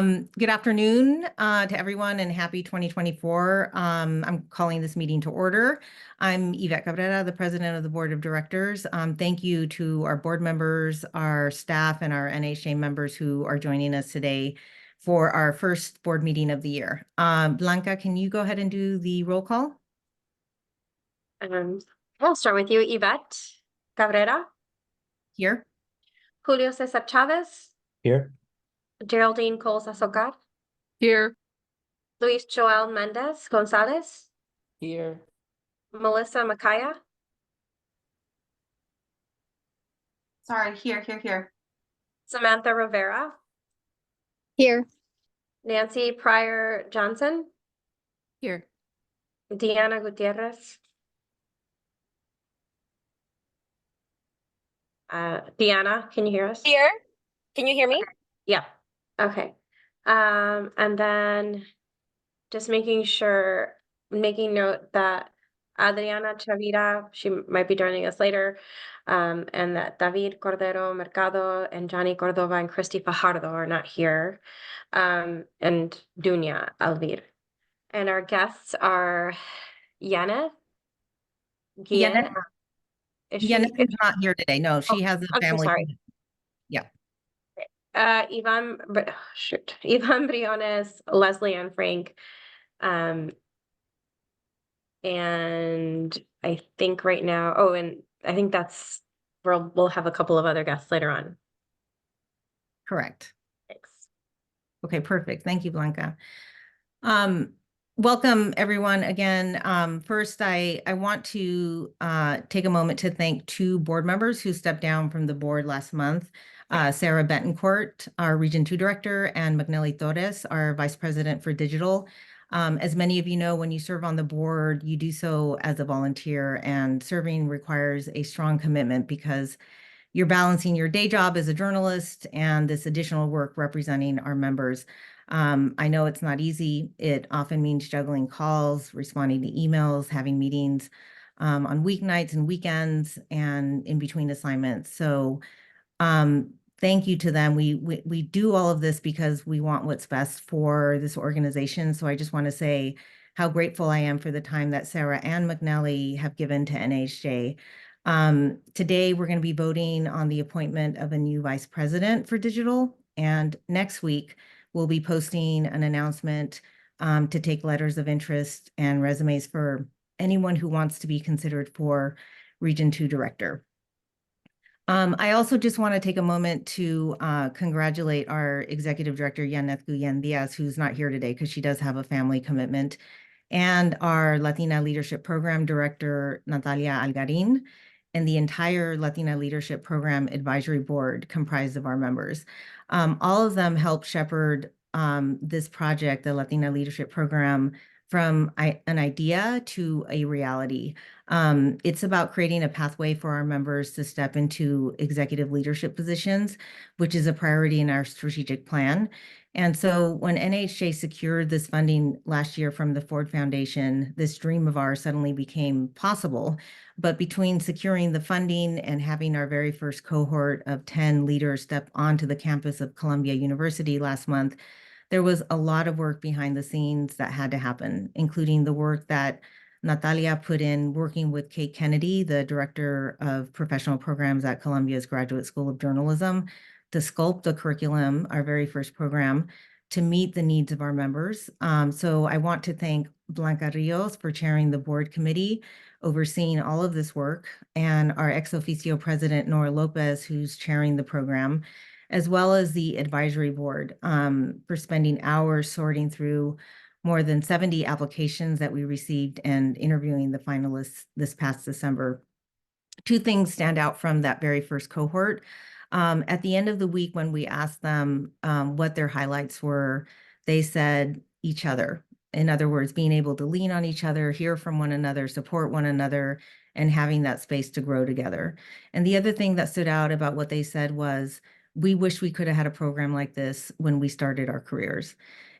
Good afternoon to everyone and happy 2024. I'm calling this meeting to order. I'm Yvette Cabrera, the president of the board of directors. Thank you to our board members, our staff, and our NAHJ members who are joining us today for our first board meeting of the year. Blanca, can you go ahead and do the roll call? I'll start with you, Yvette Cabrera, Here. Julio Cesar Chavez, Here. Geraldine Coles Azocar, Here. Luis Joel Mendez Gonzalez, Here. Melissa Makaya, Sorry, here. Samantha Rivera, Here. Nancy Pryor Johnson, Here. Deanna Gutierrez. Deanna, can you hear us? Here. Can you hear me? Yeah. Okay. And then just making note that Adriana Chavira, she might be joining us later, and that David Cordero Mercado and Johnny Cordova and Christy Fajardo are not here, and Dunya Alvir. And our guests are Yana Guillen. Yeneth is not here today. No, she has a I'm so family. sorry. Yeah. Ivan Briones, Leslie Ann Frank, and I think right now, and I think we'll have a couple of other guests later on. Correct. Thanks. Okay, perfect. Thank you, Blanca. Welcome, everyone. Again, first, I want to take a moment to thank two board members who stepped down from the board last month. Sarah Betancourt, our Region 2 Director, and McNelly Torres, our Vice President for Digital. As many of you know, when you serve on the board, you do so as a volunteer, and serving requires a strong commitment because you're balancing your day job as a journalist and this additional work representing our members. I know it's not easy. It often means juggling calls, responding to emails, having meetings on weeknights and weekends and in between assignments. So thank you to them. We do all of this because we want what's best for this organization. So I just want to say how grateful I am for the time that Sarah and McNelly have given to NAHJ. Today, we're going to be voting on the appointment of a new vice president for digital. And next week, we'll be posting an announcement to take letters of interest and resumes for anyone who wants to be considered for Region 2 Director. I also just want to take a moment to congratulate our Executive Director, Yeneth Guillen Diaz, who's not here today because she does have a family commitment, and our Latina Leadership Program Director, Natalia Algarin, and the entire Latina Leadership Program Advisory Board comprised of our members. All of them help shepherd this project, the Latina Leadership Program, from an idea to a reality. It's about creating a pathway for our members to step into executive leadership positions, which is a priority in our strategic plan. And so when NAHJ secured this funding last year from the Ford Foundation, this dream of ours suddenly became possible. But between securing the funding and having our very first cohort of 10 leaders step onto the campus of Columbia University last month, there was a lot of work behind the scenes that had to happen, including the work that Natalia put in working with Kate Kennedy, the Director of Professional Programs at Columbia's Graduate School of Journalism, to sculpt the curriculum, our very first program, to meet the needs of our members. So I want to thank Blanca Rios for chairing the board committee, overseeing all of this work, and our ex officio president, Nora Lopez, who's chairing the program, as well as the advisory board for spending hours sorting through more than 70 applications that we received and interviewing the finalists this past December. Two things stand out from that very first cohort. At the end of the week, when we asked them what their highlights were, they said each other. In other words, being able to lean on each other, hear from one another, support one another, and having that space to grow together. And the other thing that stood out about what they said was, we wish we could have had a program like this when we started our careers.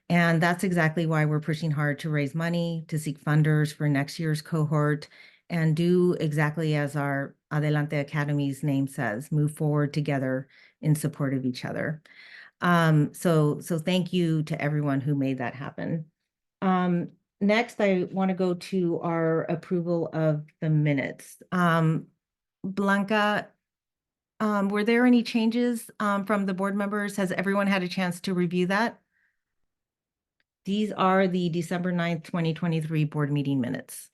And that's exactly why we're pushing hard to raise money, to seek funders for next year's cohort, and do exactly as our Adelante Academy's name says, move forward together in support of each other. So thank you to everyone who made that happen. Next, I want to go to our approval of the minutes. Blanca, were there any changes from the board members? Has everyone had a chance to review that? These are the December 9th, 2023 board meeting minutes.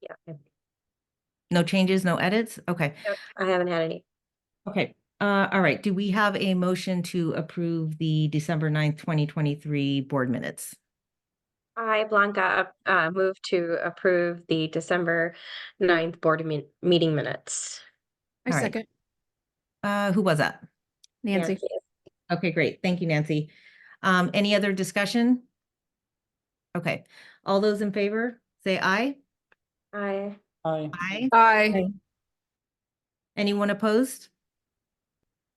Yeah, No changes, no edits? Okay. I haven't had any. Okay. All right. Do we have a motion to approve the December 9th, 2023 board minutes? I, Blanca, move to approve the December 9th board meeting minutes. I All right. second. Who was that? Nancy. Okay, great. Thank you, Nancy. Any other discussion? Okay. All those in favor, say aye. Aye. Aye. Aye. Aye. Anyone opposed?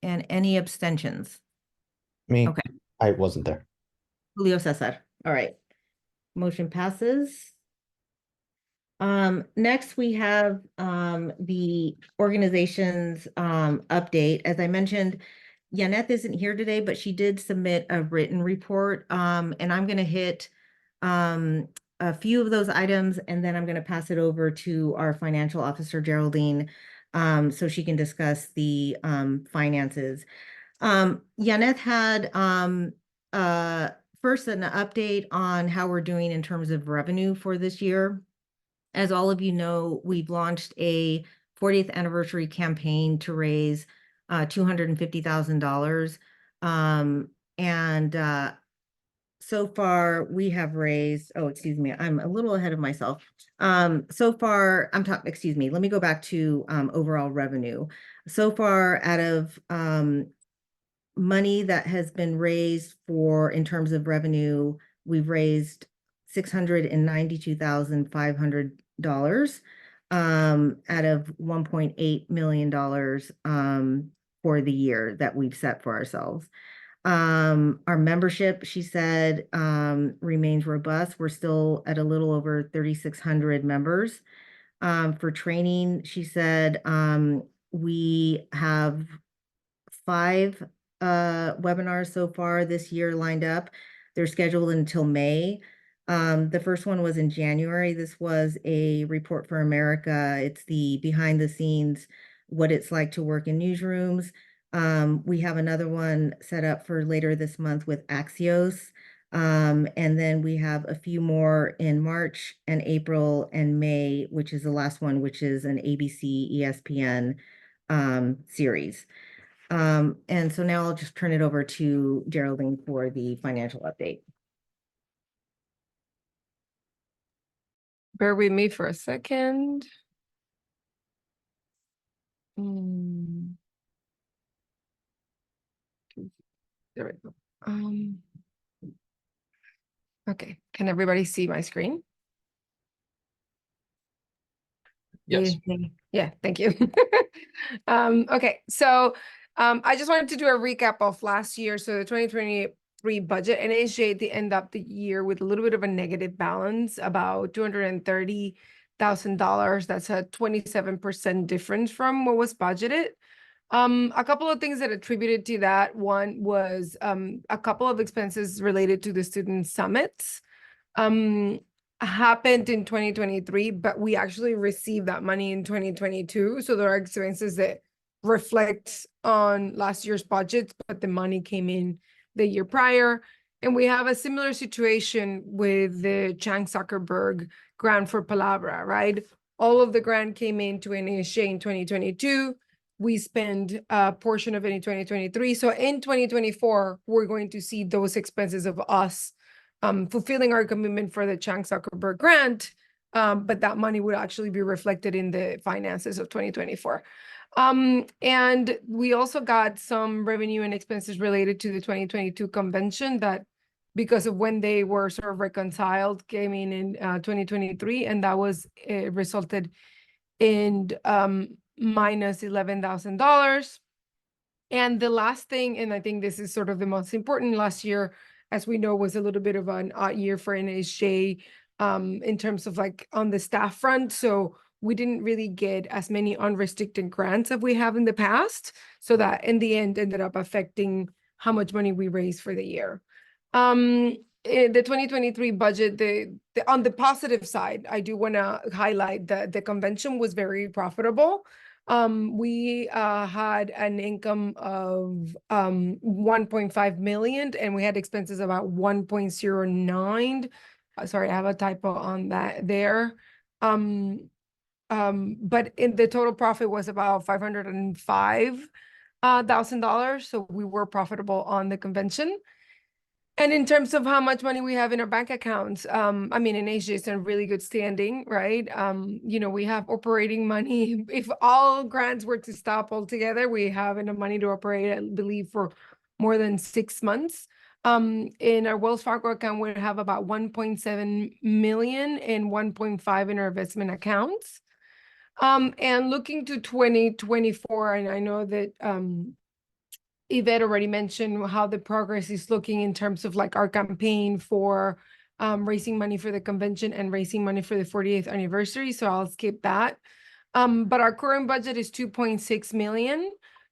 And any abstentions? Me. Okay. I wasn't there. Julio Cesar. All right. Motion passes. Next we have the organization's update. As I mentioned, Yaneth isn't here today, but she did submit a written report. And I'm going to hit a few of those items, and then I'm going to pass it over to our financial officer, Geraldine, so she can discuss the finances. Yaneth had first an update on how we're doing in terms of revenue for this year. As all of you know, we've launched a 40th anniversary campaign to raise $250,000. So far we have raised, oh, excuse me, I'm a little ahead of myself. So far, excuse me, let me go back to overall revenue. So far, out of money that has been raised in terms of revenue, we've raised $692,500 out of $1.8 million for the year that we've set for ourselves. Our membership, she said, remains robust. We're still at a little over 3,600 members. For training, she said, we have 5 webinars so far this year lined up. They're scheduled until May. The first one was in January. This was a Report for America. It's the behind the scenes, what it's like to work in newsrooms. We have another one set up for later this month with Axios. And then we have a few more in March and April and May, which is the last one, which is an ABC ESPN series. And so now I'll just turn it over to Geraldine for the financial update. Bear with me for a second. There we go. Okay, can everybody see my screen? Yes. Yeah, thank you. Okay, so I just wanted to do a recap of last year. So the 2023 budget, NAHJ, they end up the year with a little bit of a negative balance, about $230,000. That's a 27% difference from what was budgeted. A couple of things that attributed to that. One was a couple of expenses related to the student summits happened in 2023, but we actually received that money in 2022. So there are expenses that reflect on last year's budget, but the money came in the year prior. And we have a similar situation with the Chang Zuckerberg grant for Palabra, right? All of the grant came into NAHJ in 2022. We spend a portion of it in 2023. So in 2024, we're going to see those expenses of us fulfilling our commitment for the Chang Zuckerberg grant, but that money would actually be reflected in the finances of 2024. And we also got some revenue and expenses related to the 2022 convention that, because of when they were sort of reconciled, came in 2023, and that was resulted in minus $11,000. And the last thing, and I think this is sort of the most important, last year, as we know, was a little bit of an odd year for NAHJ in terms of like on the staff front. So we didn't really get as many unrestricted grants as we have in the past. So that in the end ended up affecting how much money we raised for the year. In the 2023 budget, on the positive side, I do want to highlight that the convention was very profitable. We had an income of 1.5 million, and we had expenses about 1.09. Sorry, I have a typo on that there. But in the total profit was about $505,000. So we were profitable on the convention. And in terms of how much money we have in our bank accounts, I mean, NAHJ is in really good standing, right? You know, we have operating money. If all grants were to stop altogether, we have enough money to operate, I believe, for more than 6 months. In our Wells Fargo account, we have about 1.7 million and 1.5 in our investment accounts. And looking to 2024, and I know that Yvette already mentioned how the progress is looking in terms of like our campaign for raising money for the convention and raising money for the 40th anniversary. So I'll skip that. But our current budget is 2.6 million.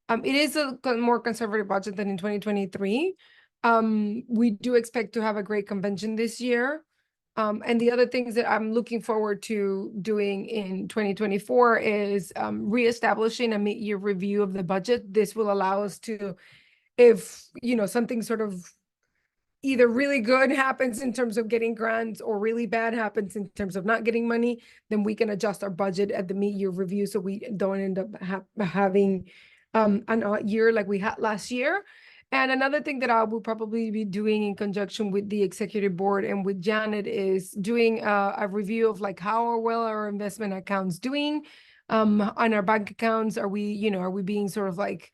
It is a more conservative budget than in 2023. We do expect to have a great convention this year. And the other things that I'm looking forward to doing in 2024 is reestablishing a mid-year review of the budget. This will allow us to, if, you know, something sort of either really good happens in terms of getting grants or really bad happens in terms of not getting money, then we can adjust our budget at the mid-year review so we don't end up having an odd year like we had last year. And another thing that I will probably be doing in conjunction with the executive board and with Janet is doing a review of like how well our investment accounts doing on our bank accounts. Are we, you know, are we being sort of like,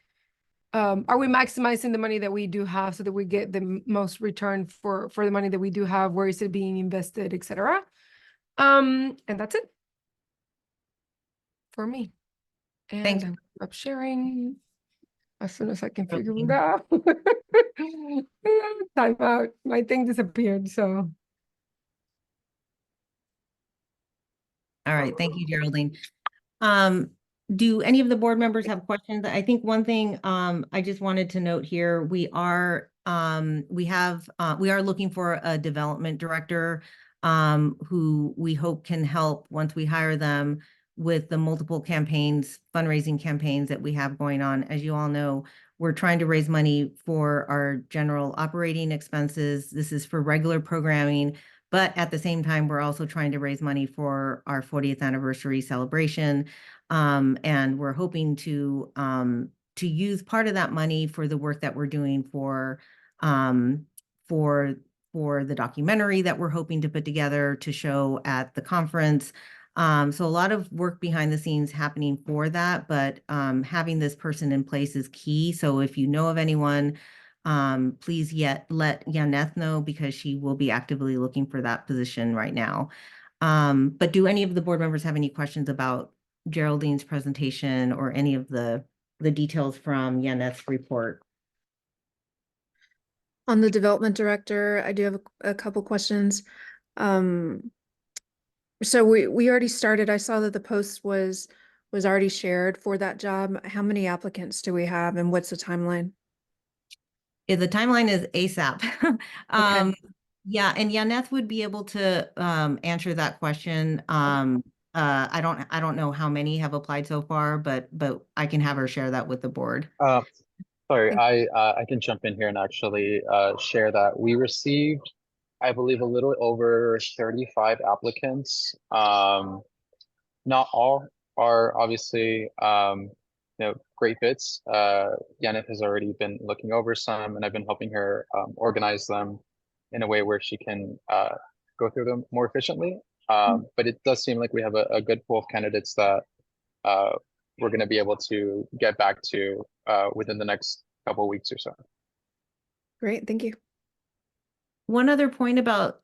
are we maximizing the money that we do have so that we get the most return for the money that we do have? Where is it being invested, etc. And that's it for me. And Thanks. I'm up sharing as soon as I can figure it Okay. out. Time out. My thing disappeared, so. All right, thank you, Geraldine. Do any of the board members have questions? I think one thing I just wanted to note here, we are looking for a development director who we hope can help once we hire them with the multiple campaigns, fundraising campaigns that we have going on. As you all know, we're trying to raise money for our general operating expenses. This is for regular programming, but at the same time, we're also trying to raise money for our 40th anniversary celebration. And we're hoping to use part of that money for the work that we're doing for the documentary that we're hoping to put together to show at the conference. So a lot of work behind the scenes happening for that, but having this person in place is key. So if you know of anyone, please let Yaneth know because she will be actively looking for that position right now. But do any of the board members have any questions about Geraldine's presentation or any of the details from Yaneth's report? On the development director, I do have a couple questions. So we already started. I saw that the post was already shared for that job. How many applicants do we have and what's the timeline? Yeah, the timeline is ASAP. Okay. Yeah, and Yaneth would be able to answer that question. I don't know how many have applied so far, but I can have her share that with the board. Sorry, I can jump in here and actually share that we received, I believe, a little over 35 applicants. Not all are obviously great fits. Yaneth has already been looking over some, and I've been helping her organize them in a way where she can go through them more efficiently. But it does seem like we have a good pool of candidates that we're going to be able to get back to within the next couple of weeks or so. Great, thank you. One other point about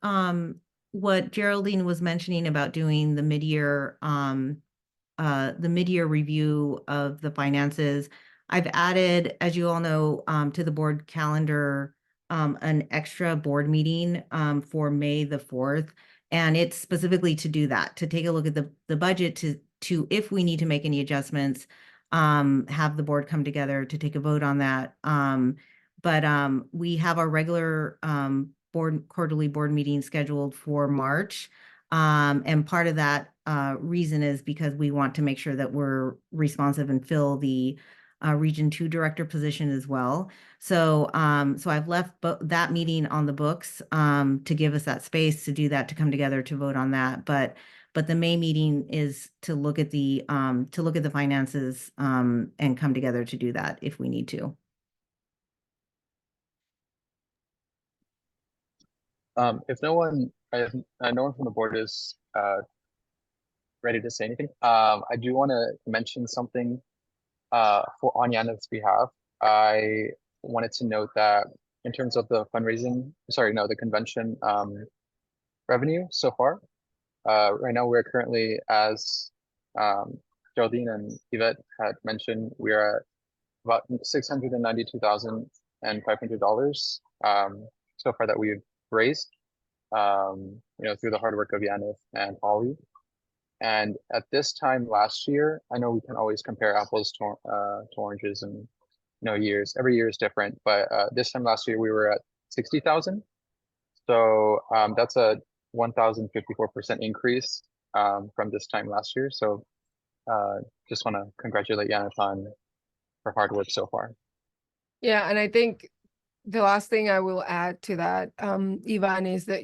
what Geraldine was mentioning about doing the mid-year review of the finances. I've added, as you all know, to the board calendar an extra board meeting for May the 4th. And it's specifically to do that, to take a look at the budget, to, if we need to make any adjustments, have the board come together to take a vote on that. But we have our regular quarterly board meeting scheduled for March. And part of that reason is because we want to make sure that we're responsive and fill the Region 2 director position as well. So I've left that meeting on the books to give us that space to do that, to come together to vote on that. But the May meeting is to look at the finances and come together to do that if we need to. If no one, no one from the board is ready to say anything, I do want to mention something on Yana's behalf. I wanted to note that in terms of the fundraising, the convention revenue so far, right now we're currently, as Geraldine and Yvette had mentioned, we are at about $692,500 so far that we've raised, through the hard work of Yannis and Holly. And at this time last year, I know we can always compare apples to oranges, and every year is different. But this time last year we were at 60,000. So that's a 1,054% increase from this time last year. So just want to congratulate Yannis on her hard work so far. Yeah, and I think the last thing I will add to that, Ivan, is that,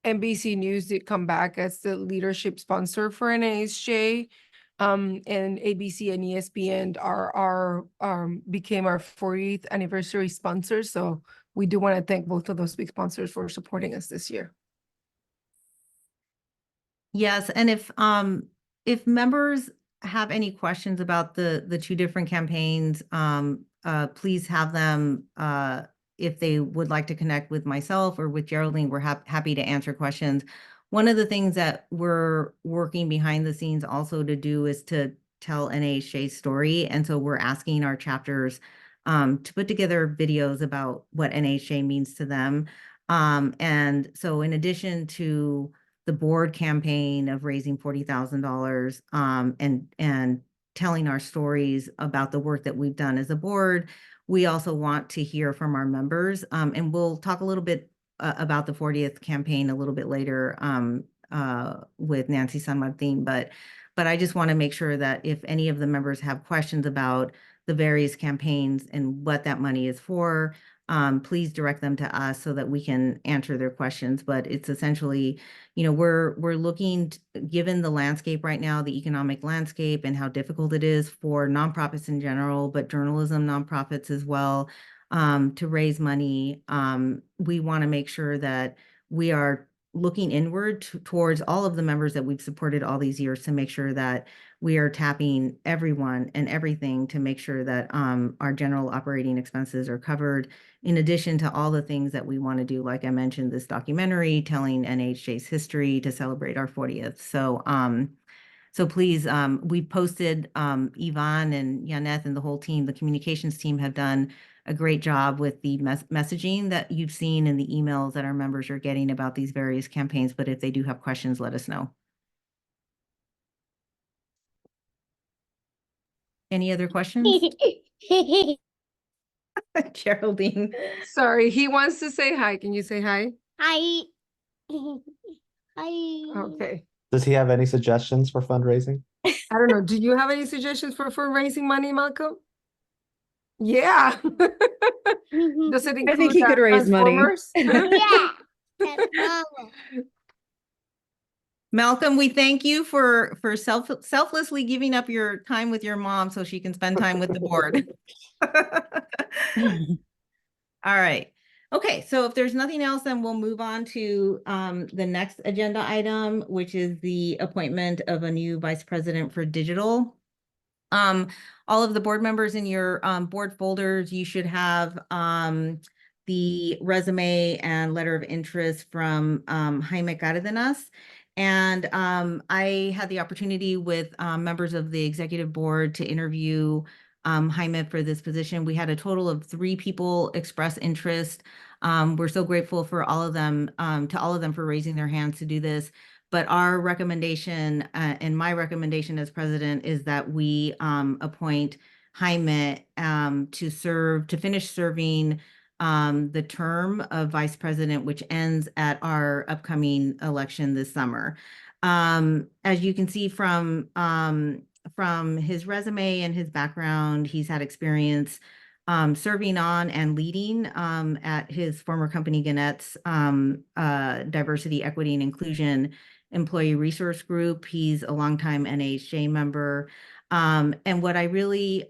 NBC News did come back as the leadership sponsor for NAHJ, and ABC and ESPN became our 40th anniversary sponsors. So we do want to thank both of those big sponsors for supporting us this year. Yes, and if members have any questions about the two different campaigns, please have them. If they would like to connect with myself or with Geraldine, we're happy to answer questions. One of the things that we're working behind the scenes also to do is to tell NAHJ's story. And so we're asking our chapters to put together videos about what NAHJ means to them. And so in addition to the board campaign of raising $40,000 and telling our stories about the work that we've done as a board, we also want to hear from our members, and we'll talk a little bit about the 40th campaign a little bit later with Nancy San Martin. But I just want to make sure that if any of the members have questions about the various campaigns and what that money is for, please direct them to us so that we can answer their questions. But it's essentially, we're looking, given the landscape right now, the economic landscape and how difficult it is for nonprofits in general, but journalism nonprofits as well, to raise money. We want to make sure that we are looking inward towards all of the members that we've supported all these years to make sure that we are tapping everyone and everything to make sure that our general operating expenses are covered, in addition to all the things that we want to do. Like I mentioned, this documentary telling NAHJ's history to celebrate our 40th. So please, we posted, Yvonne and Yaneth and the whole team, the communications team, have done a great job with the messaging that you've seen in the emails that our members are getting about these various campaigns. But if they do have questions, let us know. Any other questions? Geraldine. Sorry, he wants to say hi. Can you say hi? Hi. Hi. Okay. Does he have any suggestions for fundraising? I don't know. Do you have any suggestions for fundraising money, Malcolm? Yeah. Does it include think he could raise money. Transformers? Yeah. That's Mama. Malcolm, we thank you for selflessly giving up your time with your mom so she can spend time with the board. All right. Okay, so if there's nothing else, then we'll move on to the next agenda item, which is the appointment of a new vice president for digital. All of the board members in your board folders, you should have the resume and letter of interest from Jaime Cárdenas. And I had the opportunity with members of the executive board to interview Jaime for this position. We had a total of 3 people express interest. We're so grateful for all of them, for raising their hands to do this. But our recommendation, and my recommendation as president, is that we appoint Jaime to finish serving the term of vice president, which ends at our upcoming election this summer. As you can see from his resume and his background, he's had experience serving on and leading at his former company, Gannett's Diversity, Equity, and Inclusion Employee Resource Group. He's a longtime NAHJ member. And what I really,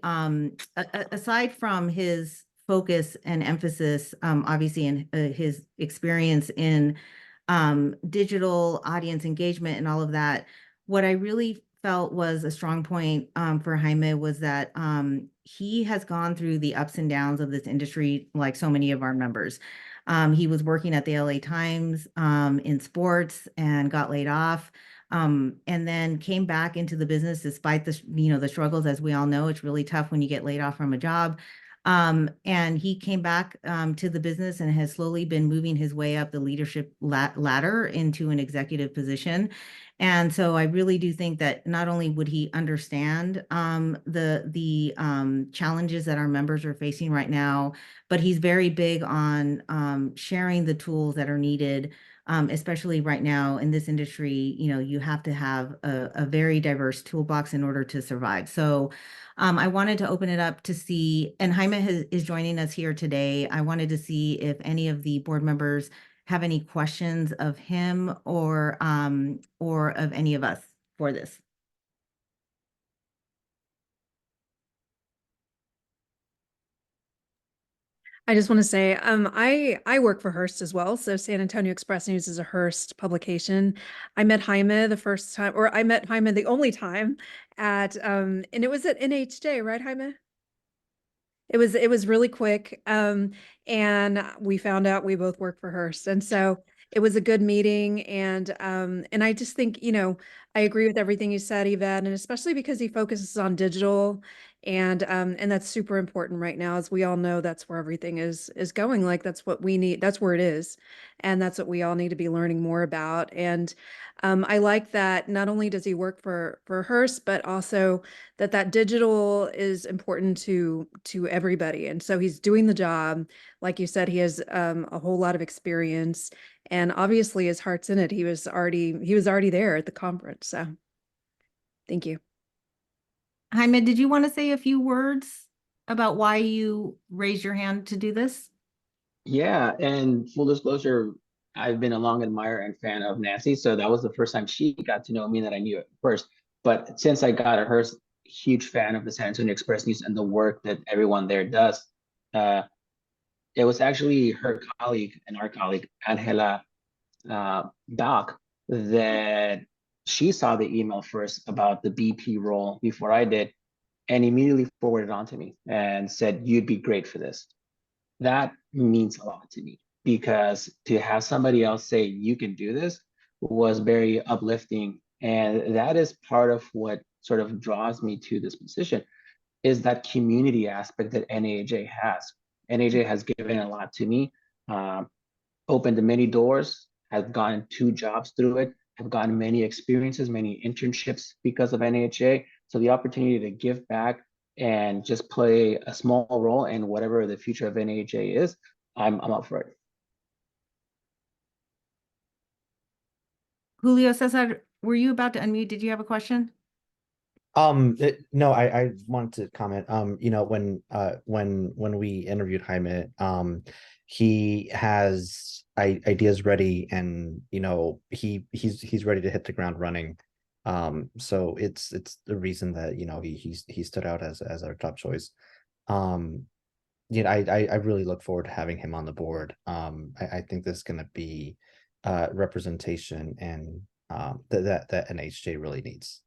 aside from his focus and emphasis, obviously, in his experience in digital audience engagement and all of that, what I really felt was a strong point for Jaime was that he has gone through the ups and downs of this industry like so many of our members. He was working at the LA Times in sports and got laid off, and then came back into the business despite the struggles. As we all know, it's really tough when you get laid off from a job. And he came back to the business and has slowly been moving his way up the leadership ladder into an executive position. And so I really do think that not only would he understand the challenges that our members are facing right now, but he's very big on sharing the tools that are needed, especially right now in this industry. You have to have a very diverse toolbox in order to survive. So I wanted to open it up to see, and Jaime is joining us here today. I wanted to see if any of the board members have any questions of him or of any of us for this. I just want to say, I work for Hearst as well. So San Antonio Express News is a Hearst publication. I met Jaime the first time, or I met Jaime the only time at, and it was at NHJ, right, Jaime? It was really quick. And we found out we both work for Hearst. And so it was a good meeting. And I just think, I agree with everything you said, Yvette, and especially because he focuses on digital, and that's super important right now. As we all know, that's where everything is going. Like, that's what we need. That's where it is. And that's what we all need to be learning more about. And I like that not only does he work for Hearst, but also that digital is important to everybody. And so he's doing the job. Like you said, he has a whole lot of experience, and obviously his heart's in it. He was already there at the conference. So thank you. Jaime, did you want to say a few words about why you raised your hand to do this? Yeah, and full disclosure, I've been a long admirer and fan of Nancy, so that was the first time she got to know me that I knew at first. But since I got her, huge fan of the San Antonio Express News and the work that everyone there does. It was actually her colleague and our colleague, Angela Doc, that she saw the email first about the BP role before I did, and immediately forwarded it on to me and said, "You'd be great for this." That means a lot to me, because to have somebody else say you can do this was very uplifting. And that is part of what sort of draws me to this position, is that community aspect that NAHJ has. NAHJ has given a lot to me, opened many doors, have gotten 2 jobs through it, have gotten many experiences, many internships because of NAHJ. So the opportunity to give back and just play a small role in whatever the future of NAHJ is, I'm up for it. Julio Cesar, were you about to unmute? Did you have a question? No, I wanted to comment. When we interviewed Jaime, he has ideas ready, and he's ready to hit the ground running. So it's the reason that he stood out as our top choice. I really look forward to having him on the board. I think this is going to be representation, and that NHJ really needs.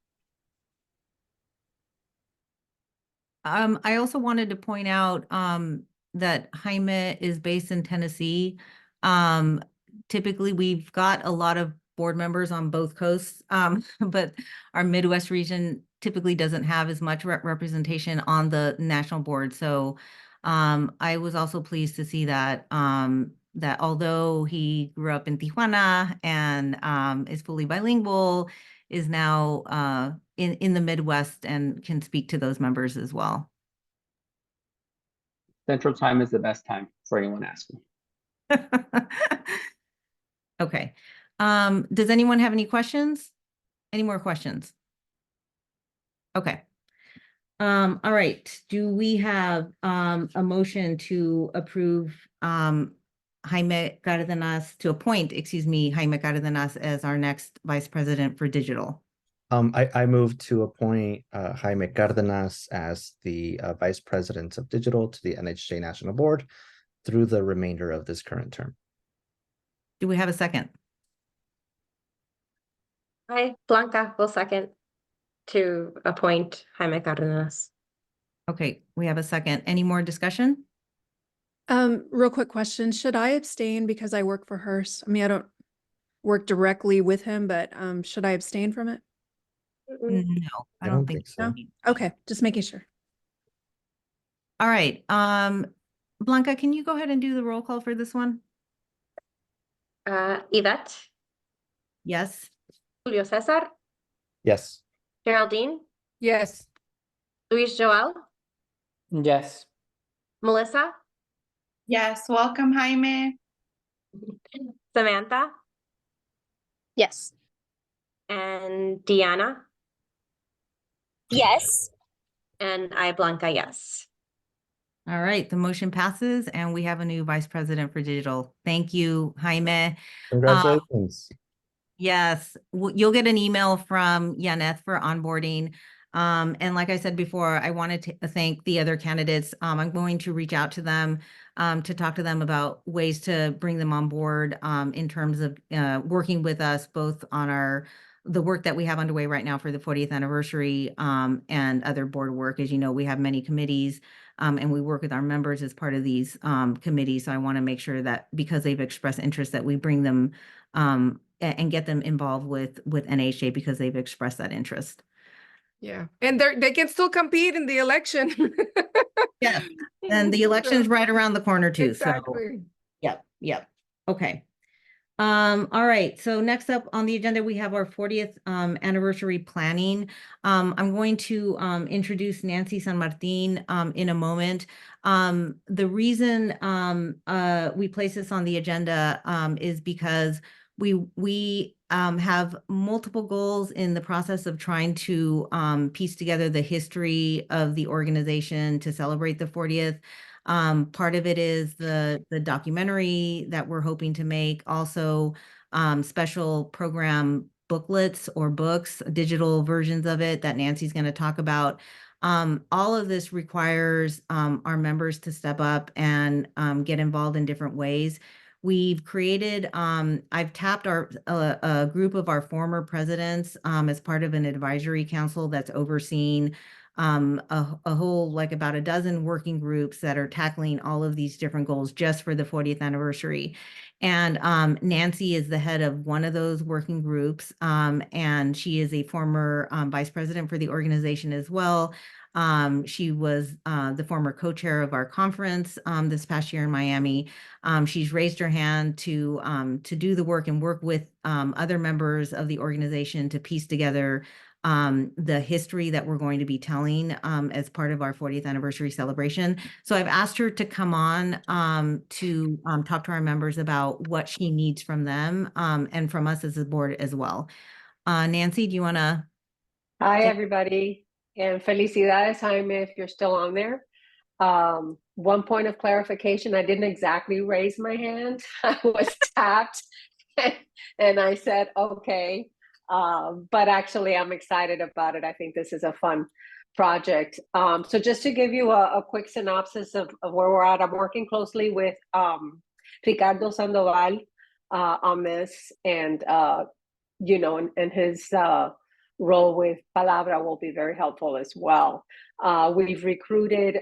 I also wanted to point out that Jaime is based in Tennessee. Typically, we've got a lot of board members on both coasts, but our Midwest region typically doesn't have as much representation on the national board. So I was also pleased to see that, that although he grew up in Tijuana and is fully bilingual, is now in the Midwest and can speak to those members as well. Central time is the best time for anyone asking. Okay. Does anyone have any questions? Any more questions? Okay. All right. Do we have a motion to approve Jaime Cardenas to appoint, excuse me, Jaime Cardenas as our next vice president for digital? I move to appoint Jaime Cardenas as the Vice President of Digital to the NHJ National Board through the remainder of this current term. Do we have a second? Hi, Blanca will second to appoint Jaime Cardenas. Okay, we have a second. Any more discussion? Real quick question. Should I abstain because I work for Hearst? I mean, I don't work directly with him, but should I abstain from it? Mm, No, I I don't don't think think so. so. Okay, just making sure. All right. Blanca, can you go ahead and do the roll call for this one? Yvette, Yes. Julio Cesar, Yes. Geraldine, Yes. Luis Joel, Yes. Melissa, Yes, welcome, Jaime. Samantha, Yes. and Diana, Yes. and I, Blanca, yes. All right, the motion passes and we have a new vice president for digital. Thank you, Jaime. Congratulations. Yes, you'll get an email from Yaneth for onboarding. And like I said before, I wanted to thank the other candidates. I'm going to reach out to them to talk to them about ways to bring them on board in terms of working with us both on the work that we have underway right now for the 40th anniversary and other board work. As you know, we have many committees and we work with our members as part of these committees. So I want to make sure that because they've expressed interest that we bring them and get them involved with NAHJ because they've expressed that interest. Yeah. And they can still compete in the election. Yeah. And the election's right around the corner too. So, Exactly. yep. Okay. All right. So next up on the agenda, we have our 40th anniversary planning. I'm going to introduce Nancy San Martin in a moment. The reason we place this on the agenda is because we have multiple goals in the process of trying to piece together the history of the organization to celebrate the 40th. Part of it is the documentary that we're hoping to make, also special program booklets or books, digital versions of it that Nancy's going to talk about. All of this requires our members to step up and get involved in different ways. We've created, I've tapped a group of our former presidents as part of an advisory council that's overseeing a whole, like about a dozen working groups that are tackling all of these different goals just for the 40th anniversary. And Nancy is the head of one of those working groups, and she is a former vice president for the organization as well. She was the former co-chair of our conference this past year in Miami. She's raised her hand to do the work and work with other members of the organization to piece together the history that we're going to be telling as part of our 40th anniversary celebration. So I've asked her to come on to talk to our members about what she needs from them and from us as a board as well. Nancy, do you want to? Hi, everybody, and felicidades, Jaime, if you're still on there. One point of clarification, I didn't exactly raise my hand. I was tapped and I said, okay. But actually, I'm excited about it. I think this is a fun project. So just to give you a quick synopsis of where we're at, I'm working closely with Ricardo Sandoval on this, and you know, and his role with Palabra will be very helpful as well. We've recruited,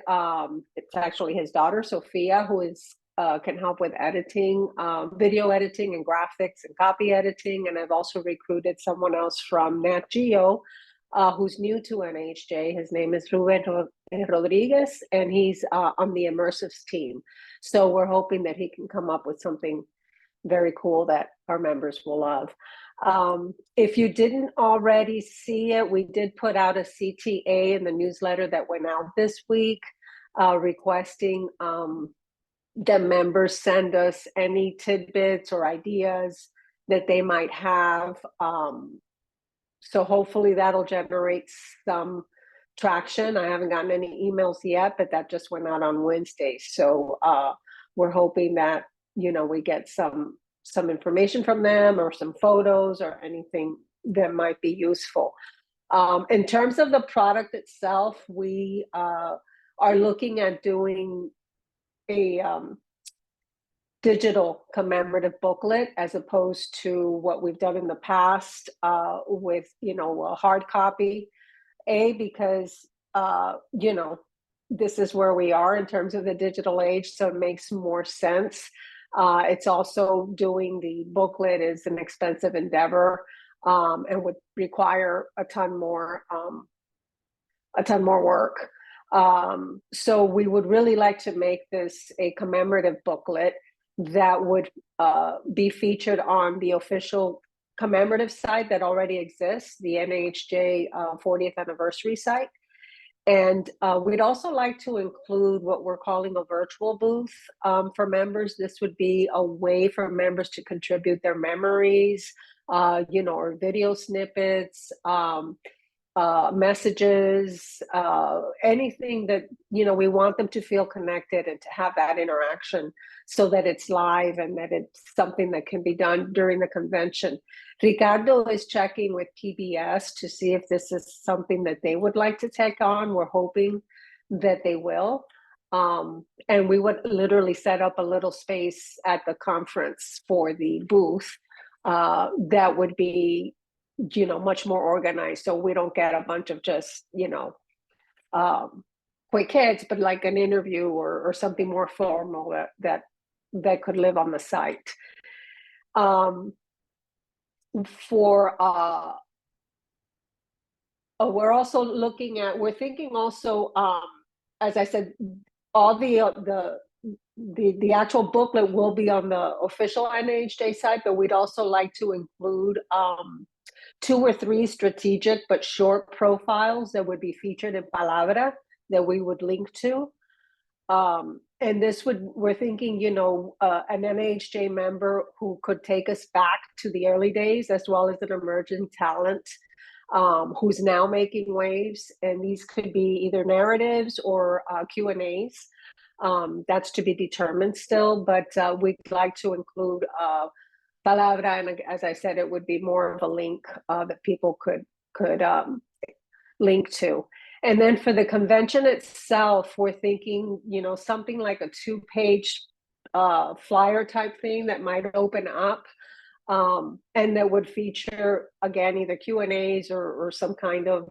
it's actually his daughter, Sophia, who is can help with editing, video editing and graphics and copy editing. And I've also recruited someone else from NAHJ who's new to NAHJ. His name is Ruben Rodriguez, and he's on the immersives team. So we're hoping that he can come up with something very cool that our members will love. If you didn't already see it, we did put out a CTA in the newsletter that went out this week, requesting that members send us any tidbits or ideas that they might have. So hopefully that'll generate some traction. I haven't gotten any emails yet, but that just went out on Wednesday. So we're hoping that, you know, we get some information from them or some photos or anything that might be useful. In terms of the product itself, we are looking at doing a digital commemorative booklet as opposed to what we've done in the past with, you know, a hard copy. Because you know, this is where we are in terms of the digital age, so it makes more sense. It's also doing the booklet is an expensive endeavor and would require a ton more work. So we would really like to make this a commemorative booklet that would be featured on the official commemorative site that already exists, the NAHJ 40th anniversary site. And we'd also like to include what we're calling a virtual booth for members. This would be a way for members to contribute their memories, you know, or video snippets, messages, anything that, you know, we want them to feel connected and to have that interaction so that it's live and that it's something that can be done during the convention. Ricardo is checking with PBS to see if this is something that they would like to take on. We're hoping that they will. And we would literally set up a little space at the conference for the booth that would be, you know, much more organized, so we don't get a bunch of just, you know, quick hits, but like an interview or something more formal that could live on the site. We're also looking at, we're thinking also, as I said, all the actual booklet will be on the official NAHJ site, but we'd also like to include 2 or 3 strategic but short profiles that would be featured in Palabra that we would link to. And this would, we're thinking, you know, an NAHJ member who could take us back to the early days, as well as an emerging talent who's now making waves. And these could be either narratives or Q&As. That's to be determined still, but we'd like to include Palabra, and as I said, it would be more of a link that people could link to. And then for the convention itself, we're thinking, you know, something like a 2-page flyer type thing that might open up and that would feature, again, either Q&As or some kind of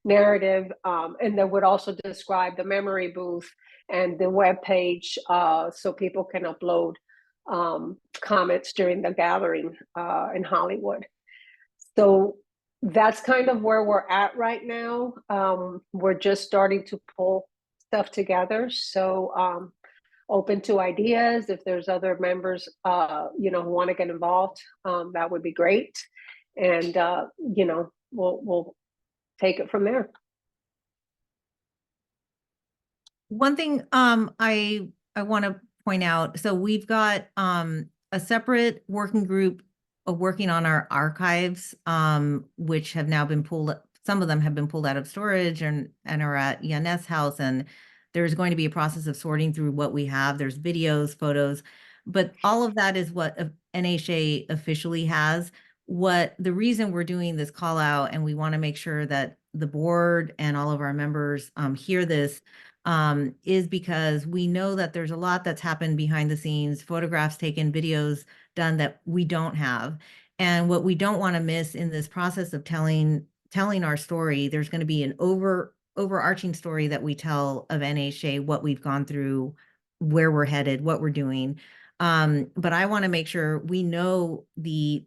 narrative, and that would also describe the memory booth and the web page so people can upload comments during the gathering in Hollywood. So that's kind of where we're at right now. We're just starting to pull stuff together. So open to ideas. If there's other members, you know, who want to get involved, that would be great. And, you know, we'll take it from there. One thing I want to point out, so we've got a separate working group working on our archives, which have now been pulled. Some of them have been pulled out of storage and are at Yanez house, and there's going to be a process of sorting through what we have. There's videos, photos, but all of that is what NHA officially has. What the reason we're doing this call out, and we want to make sure that the board and all of our members hear this, is because we know that there's a lot that's happened behind the scenes, photographs taken, videos done that we don't have. And what we don't want to miss in this process of telling our story, there's going to be an overarching story that we tell of NHA, what we've gone through, where we're headed, what we're doing. But I want to make sure we know the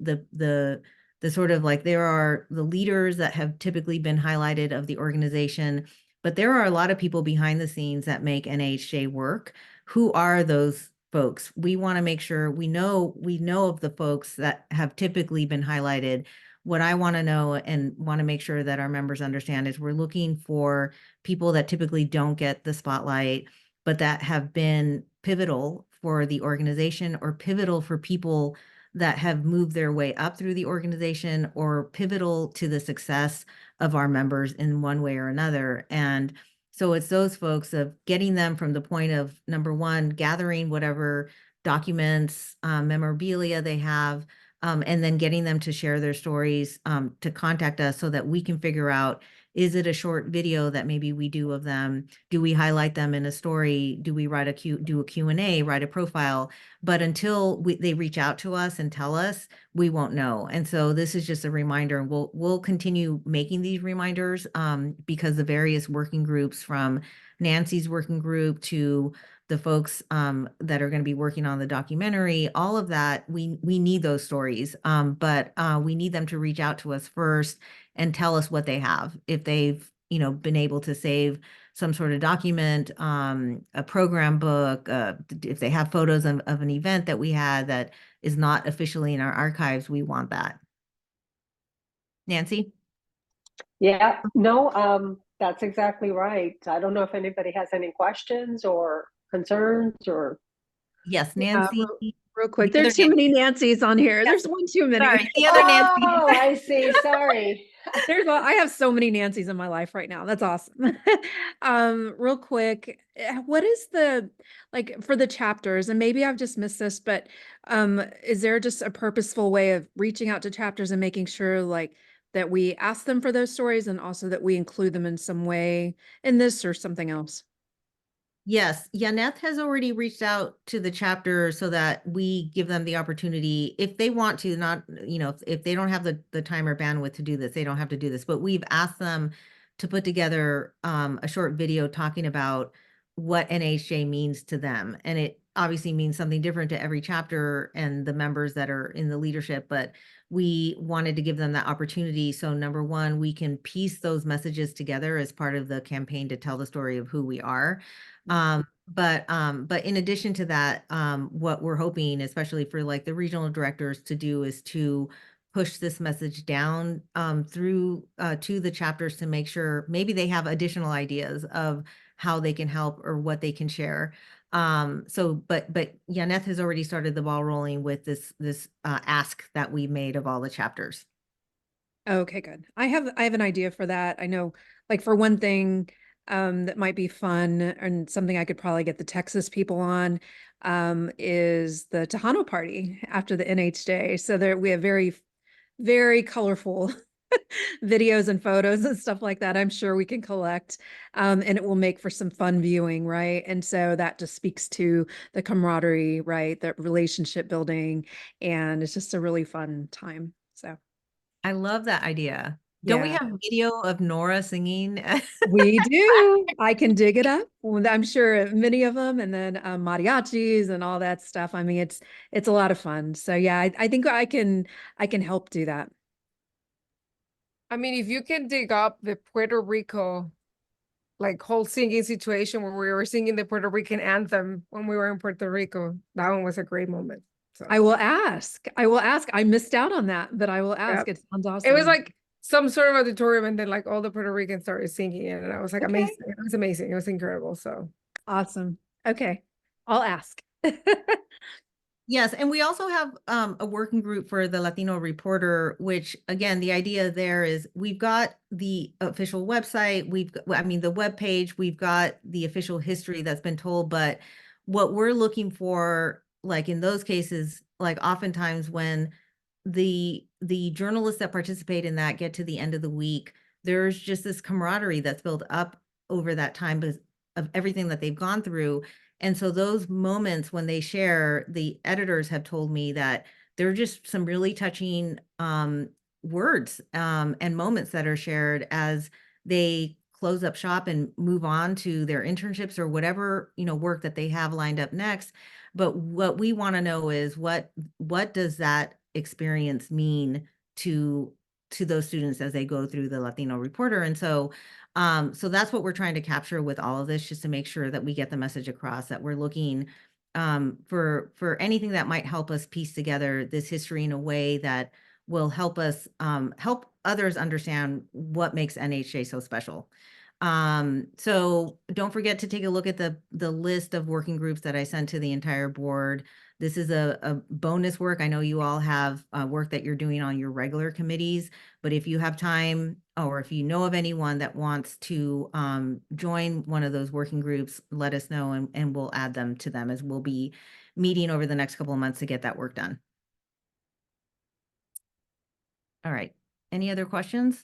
sort of like, there are the leaders that have typically been highlighted of the organization, but there are a lot of people behind the scenes that make NHJ work. who are those folks? We want to make sure we know of the folks that have typically been highlighted. What I want to know and want to make sure that our members understand is we're looking for people that typically don't get the spotlight, but that have been pivotal for the organization or pivotal for people that have moved their way up through the organization or pivotal to the success of our members in one way or another. And so it's those folks of getting them from the point of, number one, gathering whatever documents, memorabilia they have, and then getting them to share their stories, to contact us so that we can figure out, is it a short video that maybe we do of them? Do we highlight them in a story? Do we do a Q&A, write a profile? But until they reach out to us and tell us, we won't know. And so this is just a reminder, and we'll continue making these reminders, because the various working groups, from Nancy's working group to the folks that are going to be working on the documentary, all of that, we need those stories, but we need them to reach out to us first and tell us what they have. If they've, been able to save some sort of document, a program book, if they have photos of an event that we had that is not officially in our archives, we want that. Nancy? Yeah, no, that's exactly right. I don't know if anybody has any questions or concerns or. Yes, Nancy. Real quick, The other there's too many Nancy's on here. Yeah. There's one too many. Sorry, the other Nancy. Oh, I see. Sorry. I have so many Nancy's in my life right now. That's awesome. Real quick, what is for the chapters, and maybe I've just missed this, but is there just a purposeful way of reaching out to chapters and making sure that we ask them for those stories, and also that we include them in some way in this or something else? Yes, Yaneth has already reached out to the chapter so that we give them the opportunity, if they want to, not, if they don't have the time or bandwidth to do this, they don't have to do this, but we've asked them to put together a short video talking about what NAHJ means to them. And it obviously means something different to every chapter and the members that are in the leadership, but we wanted to give them that opportunity. So number one, we can piece those messages together as part of the campaign to tell the story of who we are. But in addition to that, what we're hoping, especially for the regional directors to do, is to push this message down through to the chapters to make sure maybe they have additional ideas of how they can help or what they can share. But Yaneth has already started the ball rolling with this ask that we made of all the chapters. Okay, good. I have an idea for that. I know, for one thing, that might be fun and something I could probably get the Texas people on, is the Tejano party after the NHJ. So there we have very, very colorful videos and photos and stuff like that. I'm sure we can collect, and it will make for some fun viewing, right? And so that just speaks to the camaraderie, right? The relationship building, and it's just a really fun time. So I love that idea. Don't we yeah. have video of Nora singing? We do. I can dig it up. Well, I'm sure many of them, and then mariachis and all that stuff. I mean, it's a lot of fun. So yeah, I think I can help do that. I mean, if you can dig up the Puerto Rico, whole singing situation where we were singing the Puerto Rican anthem when we were in Puerto Rico, that one was a great moment. So I will ask. I missed out on that, but I will ask. Yep. It sounds awesome. It was like some sort of auditorium, and then all the Puerto Ricans started singing it, and I was like, Okay. amazing. It was amazing. It was incredible. So Awesome. Okay, I'll ask. Yes, and we also have a working group for the Latino Reporter, which again, the idea there is we've got the official website, the webpage, we've got the official history that's been told, but what we're looking for, in those cases, oftentimes when the journalists that participate in that get to the end of the week, there's just this camaraderie that's built up over that time of everything that they've gone through. And so those moments when they share, the editors have told me that there are just some really touching words and moments that are shared as they close up shop and move on to their internships or whatever, work that they have lined up next. But what we want to know is what does that experience mean to to those students as they go through the Latino Reporter. And so, so that's what we're trying to capture with all of this, just to make sure that we get the message across, that we're looking for anything that might help us piece together this history in a way that will help us help others understand what makes NHJ so special. So don't forget to take a look at the list of working groups that I sent to the entire board. This is a bonus work. I know you all have work that you're doing on your regular committees, but if you have time, or if you know of anyone that wants to join one of those working groups, let us know, and we'll add them to them, as we'll be meeting over the next couple of months to get that work done. All right. Any other questions?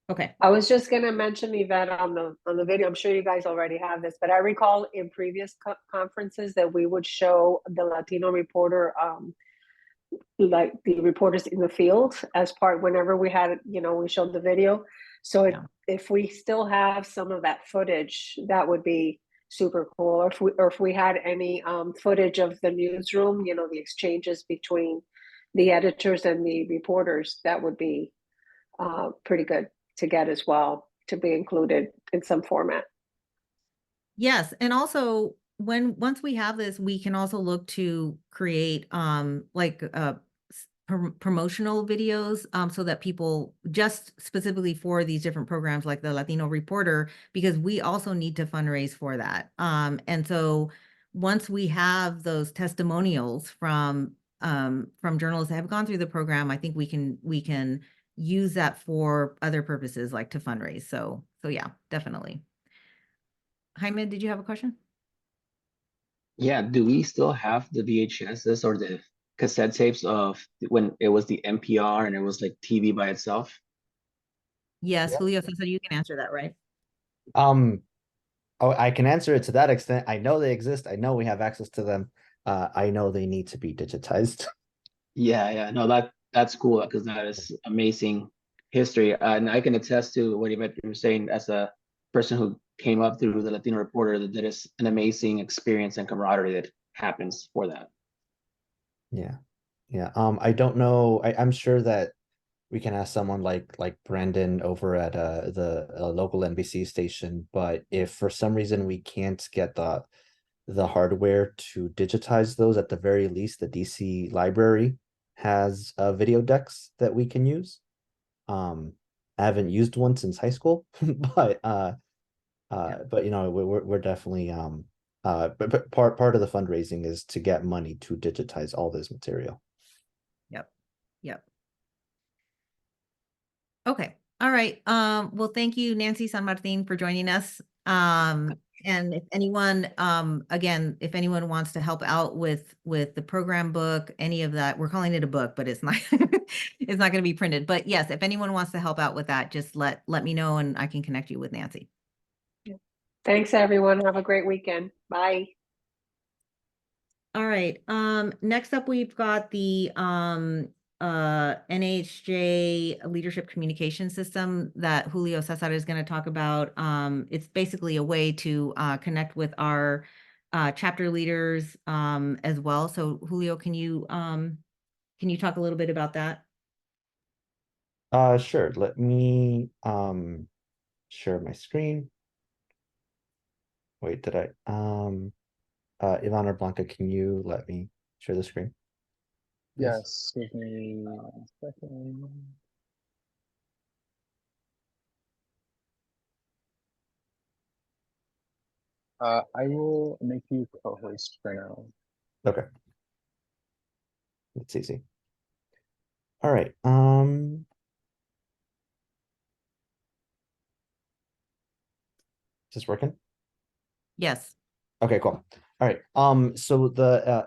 Okay. I was just gonna mention, Yvette, on the video, I'm sure you guys already have this, but I recall in previous conferences that we would show the Latino Reporter, like the reporters in the field as part, whenever we had, we showed the video. So if we still have some of that footage, that would be super cool. Or if we had any footage of the newsroom, the exchanges between the editors and the reporters, that would be pretty good to get as well, to be included in some format. Yes, and also once we have this, we can also look to create like promotional videos so that people, just specifically for these different programs like the Latino Reporter, because we also need to fundraise for that. And so once we have those testimonials from journalists that have gone through the program, I think we can use that for other purposes, like to fundraise. So yeah, definitely. Jaime, did you have a question? Yeah, do we still have the VHSs or the cassette tapes of when it was the NPR and it was like TV by itself? Yes, Julio says that you can answer that, right? Oh, I can answer it to that extent. I know they exist. I know we have access to them. I know they need to be digitized. Yeah, no, that's cool, because that is amazing history, and I can attest to what you were saying as a person who came up through the Latino Reporter, that is an amazing experience and camaraderie that happens for that. Yeah. I don't know. I'm sure that we can ask someone like Brandon over at the local NBC station, but if for some reason we can't get the hardware to digitize those, at the very least, the DC library has video decks that we can use. I haven't used one since high school, but we're definitely but part of the fundraising is to get money to digitize all this material. Yep. Okay. All right. Well, thank you, Nancy San Martin, for joining us. And if anyone, again, if anyone wants to help out with the program book, any of that, we're calling it a book, but it's not it's not going to be printed. But yes, if anyone wants to help out with that, just let me know and I can connect you with Nancy. Thanks, everyone. Have a great weekend. Bye. All right. Next up, we've got the NAHJ leadership communication system that Julio Cesar is going to talk about. It's basically a way to connect with our chapter leaders as well. So Julio, can you talk a little bit about that? Sure. Let me share my screen. Wait, did I Ivan or Blanca, can you let me share the screen? Yes, give me a second. I will make you co-host for now. Okay. It's easy. All right. Is this working? Yes. Okay, cool. All right. So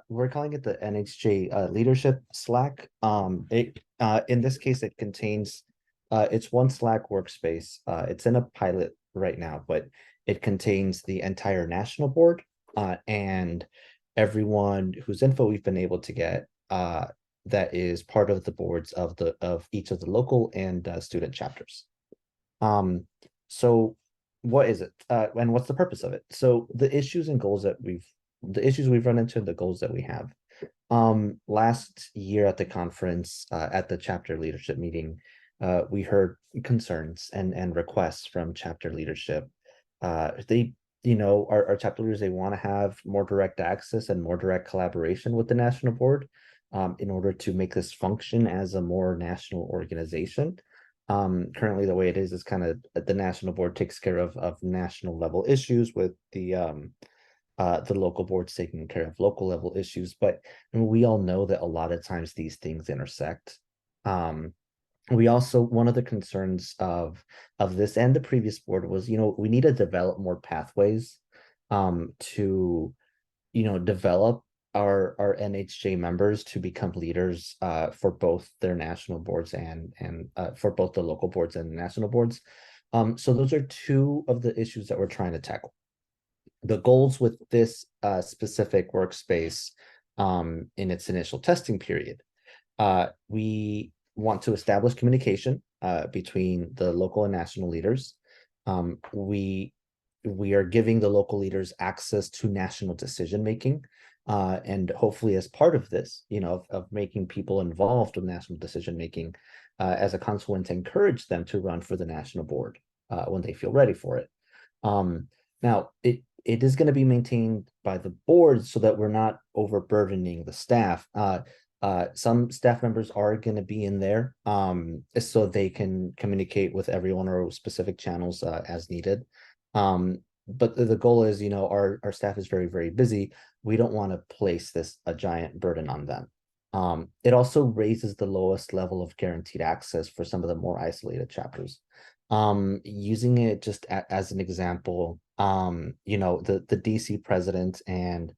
we're calling it the NHJ leadership Slack. In this case, it contains it's one Slack workspace. It's in a pilot right now, but it contains the entire national board and everyone whose info we've been able to get that is part of the boards of each of the local and student chapters. So what is it and what's the purpose of it? So the issues we've run into, and the goals that we have Last year at the conference, at the chapter leadership meeting, we heard concerns and requests from chapter leadership. They, our chapter leaders, they want to have more direct access and more direct collaboration with the national board, in order to make this function as a more national organization. Currently, the way it is kind of the national board takes care of national level issues, with the local boards taking care of local level issues. But we all know that a lot of times these things intersect. We also, one of the concerns of this and the previous board was, we need to develop more pathways to develop our NHJ members to become leaders for both their national boards and for both the local boards and the national boards. So those are two of the issues that we're trying to tackle. The goals with this specific workspace in its initial testing period, we want to establish communication between the local and national leaders. We are giving the local leaders access to national decision making, and hopefully as part of this, of making people involved with national decision making, as a consequence, encourage them to run for the national board when they feel ready for it. Now, it is going to be maintained by the board so that we're not overburdening the staff. Some staff members are going to be in there so they can communicate with everyone or specific channels as needed. But the goal is, our staff is very, very busy. We don't want to place a giant burden on them. It also raises the lowest level of guaranteed access for some of the more isolated chapters. Using it just as an example, the DC president and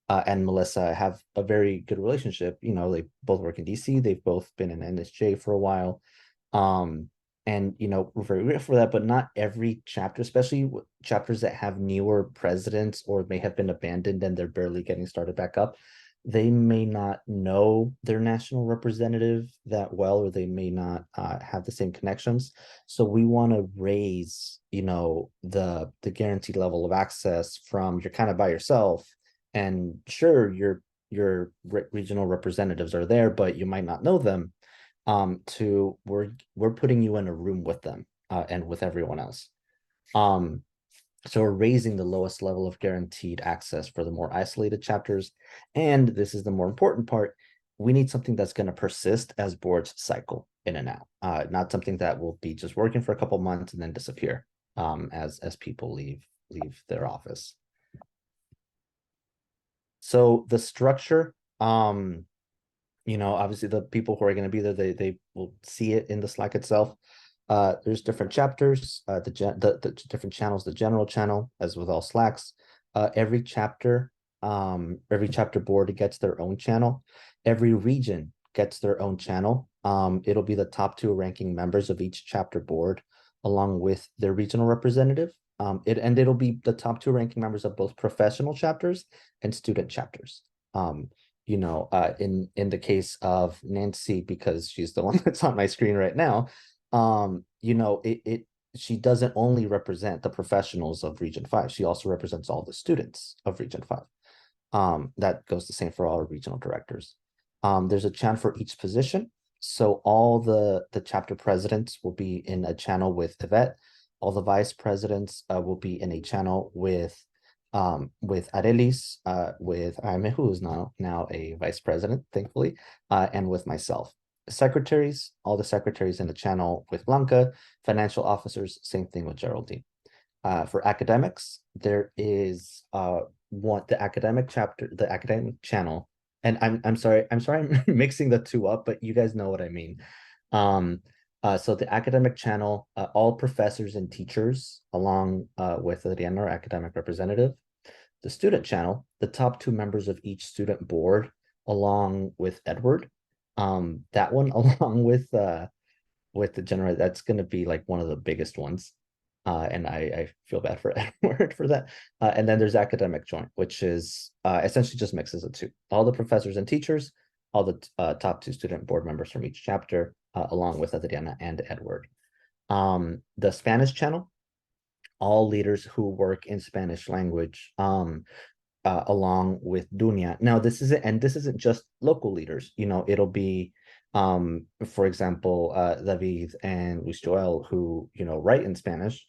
Melissa have a very good relationship. They both work in DC. They've both been in NSJ for a while. And we're very grateful for that, but not every chapter, especially chapters that have newer presidents or may have been abandoned and they're barely getting started back up, they may not know their national representative that well, or they may not have the same connections. So we want to raise, the guaranteed level of access from you're kind of by yourself, and sure, your regional representatives are there, but you might not know them, to we're putting you in a room with them and with everyone else. So we're raising the lowest level of guaranteed access for the more isolated chapters. And this is the more important part. We need something that's going to persist as boards cycle in and out, not something that will be just working for a couple months and then disappear as people leave their office. So the structure, obviously the people who are going to be there, they will see it in the Slack itself. There's different chapters, the different channels, the general channel, as with all Slacks. Every chapter board gets their own channel. Every region gets their own channel. It'll be the top 2 ranking members of each chapter board, along with their regional representative. It'll be the top 2 ranking members of both professional chapters and student chapters. In the case of Nancy, because she's the one that's on my screen right now, she doesn't only represent the professionals of Region 5, she also represents all the students of Region 5. That goes the same for all our regional directors. There's a channel for each position. So all the chapter presidents will be in a channel with Yvette. All the vice presidents will be in a channel with Arelis, with Jaime, who is now a vice president, thankfully, and with myself. Secretaries, all the secretaries in the channel with Blanca. Financial officers, same thing with Geraldine. For academics, there is the academic channel, and I'm sorry I'm mixing the two up, but you guys know what I mean. So the academic channel, all professors and teachers, along with Adriana, our academic representative. The student channel, the top 2 members of each student board, along with Edward. That one, along with the general, that's going to be like one of the biggest ones. And I feel bad for Edward for that. And then there's academic joint, which is essentially just mixes of 2. All the professors and teachers, all the top 2 student board members from each chapter, along with Adriana and Edward. The Spanish channel, all leaders who work in Spanish language. along with Dunia. Now, this isn't just local leaders. It'll be, for example, David and Luis Joel, who write in Spanish.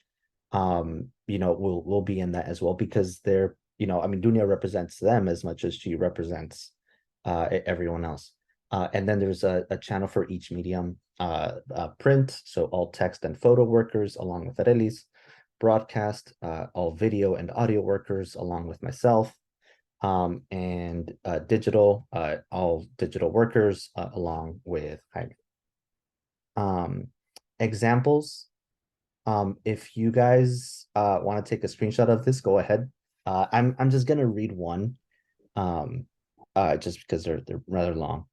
Will be in that as well, because they're, I mean, Dunia represents them as much as she represents everyone else. And then there's a channel for each medium, print, so all text and photo workers, along with Arelis, broadcast, all video and audio workers, along with myself, and digital, all digital workers, along with Jaime. Examples, if you guys want to take a screenshot of this, go ahead. I'm just gonna read one, just because they're rather long.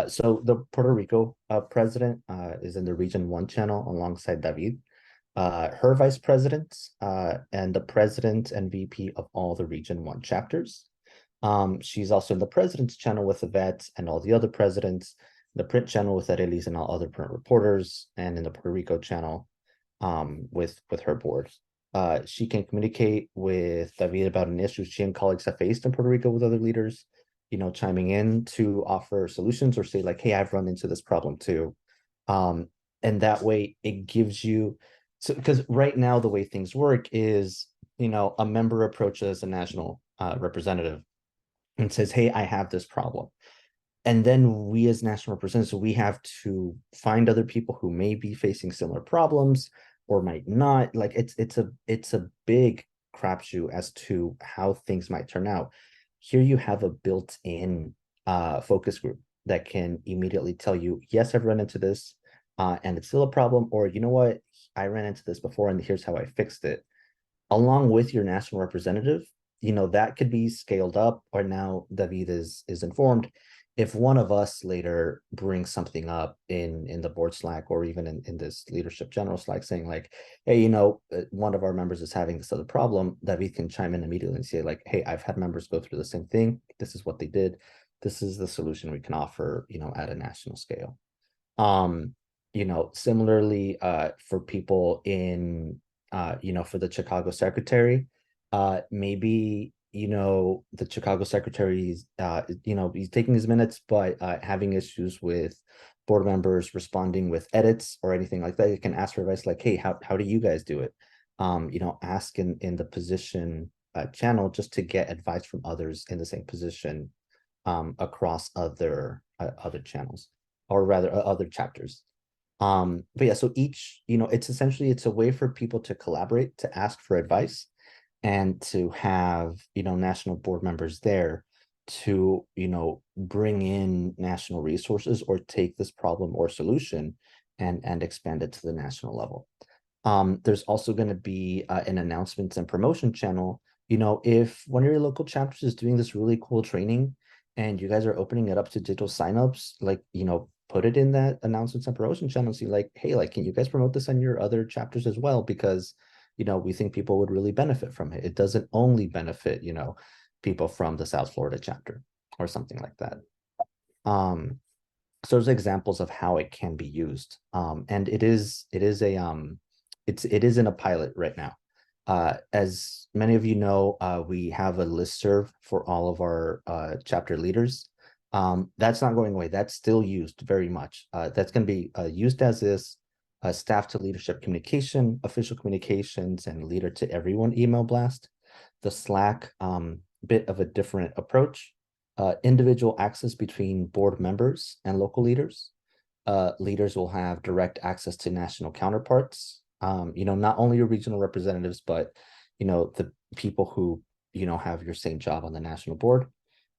So the Puerto Rico president is in the Region 1 channel alongside David. Her vice presidents and the president and VP of all the Region 1 chapters. She's also in the president's channel with the vets and all the other presidents, the print channel with Arelis and all other print reporters, and in the Puerto Rico channel with her board. She can communicate with David about an issue she and colleagues have faced in Puerto Rico with other leaders, chiming in to offer solutions or say like, hey, I've run into this problem too. And that way it gives you, so because right now the way things work is, a member approaches a national representative and says, hey, I have this problem. And then we as national representatives, we have to find other people who may be facing similar problems or might not. Like it's a big crapshoot as to how things might turn out. Here you have a built-in focus group that can immediately tell you, yes, I've run into this and it's still a problem, or you know what, I ran into this before and here's how I fixed it. Along with your national representative, that could be scaled up, or now David is informed if one of us later brings something up in the board Slack, or even in this leadership general Slack, saying like, hey, one of our members is having this other problem, David can chime in immediately and say like, hey, I've had members go through the same thing. This is what they did. This is the solution we can offer, at a national scale. Similarly, for people in, for the Chicago secretary, maybe the Chicago secretary's he's taking his minutes, but having issues with board members responding with edits or anything like that, you can ask for advice like, hey, how do you guys do it? Ask in the position channel just to get advice from others in the same position across other channels, or rather other chapters. But yeah, so each, it's a way for people to collaborate, to ask for advice, and to have, national board members there to, bring in national resources or take this problem or solution and expand it to the national level. There's also going to be an announcements and promotion channel. If one of your local chapters is doing this really cool training and you guys are opening it up to digital signups, like, put it in that announcements and promotion channel and see like, hey, like, can you guys promote this on your other chapters as well? Because we think people would really benefit from it. It doesn't only benefit, people from the South Florida chapter or something like that. So there's examples of how it can be used. And it is in a pilot right now. As many of you know, we have a listserv for all of our chapter leaders. That's not going away. That's still used very much. That's going to be used as is. Staff to leadership communication, official communications, and leader to everyone email blast. The Slack, bit of a different approach. Individual access between board members and local leaders. Leaders will have direct access to national counterparts. Not only your regional representatives, but the people who have your same job on the national board.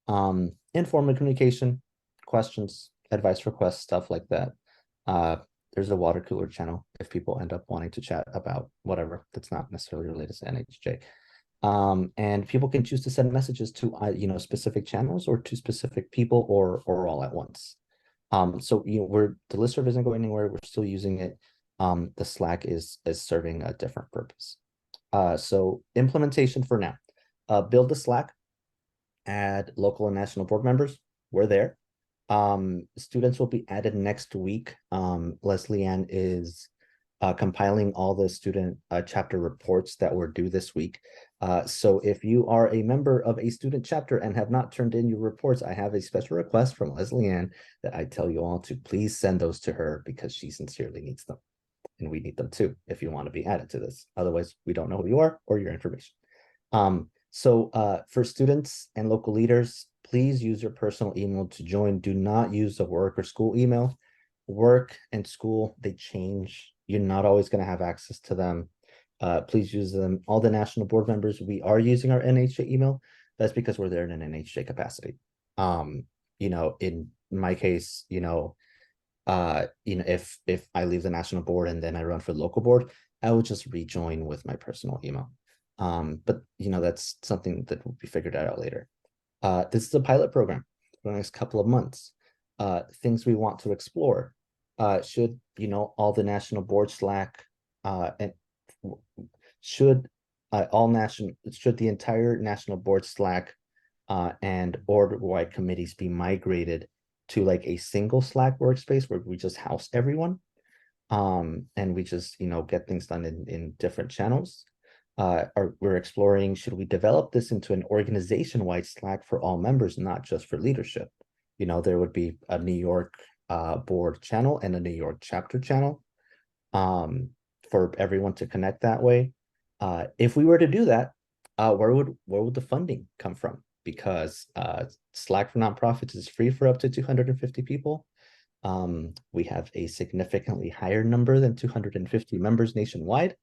Informal communication, questions, advice requests, stuff like that. There's a water cooler channel if people end up wanting to chat about whatever that's not necessarily related to NAHJ. And people can choose to send messages to specific channels or to specific people or all at once. So the listserv isn't going anywhere. We're still using it. The Slack is serving a different purpose. So implementation for now. Build the Slack, add local and national board members. We're there. Students will be added next week. Leslie Ann is compiling all the student chapter reports that were due this week. So if you are a member of a student chapter and have not turned in your reports, I have a special request from Leslie Ann that I tell you all to please send those to her because she sincerely needs them. And we need them too, if you want to be added to this. Otherwise, we don't know who you are or your information. So for students and local leaders, please use your personal email to join. Do not use the work or school email. Work and school, they change. You're not always going to have access to them. Please use them. All the national board members, we are using our NHJ email. That's because we're there in an NHJ capacity. In my case, if I leave the national board and then I run for the local board, I will just rejoin with my personal email. But that's something that will be figured out later. This is a pilot program for the next couple of months. Things we want to explore. Should all the national board Slack and should the entire national board Slack and board-wide committees be migrated to like a single Slack workspace where we just house everyone, and we just get things done in different channels. Or we're exploring, should we develop this into an organization-wide Slack for all members, not just for leadership? There would be a New York board channel and a New York chapter channel for everyone to connect that way. If we were to do that, where would the funding come from? Because Slack for nonprofits is free for up to 250 people. We have a significantly higher number than 250 members nationwide.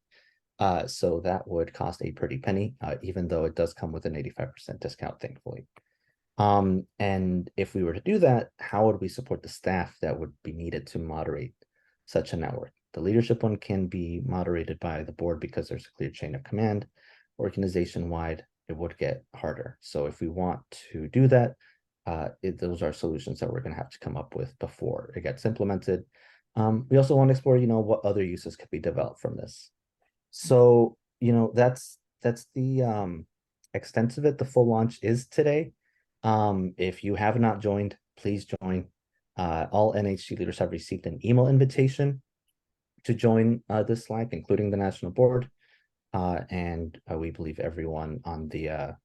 So that would cost a pretty penny, even though it does come with an 85% discount, thankfully. And if we were to do that, how would we support the staff that would be needed to moderate such a network? The leadership one can be moderated by the board because there's a clear chain of command. Organization-wide, it would get harder. So if we want to do that, those are solutions that we're going to have to come up with before it gets implemented. We also want to explore, what other uses could be developed from this. So, that's the extent of it. The full launch is today. If you have not joined, please join. All NHG leaders have received an email invitation to join this Slack, including the national board. And we believe everyone on the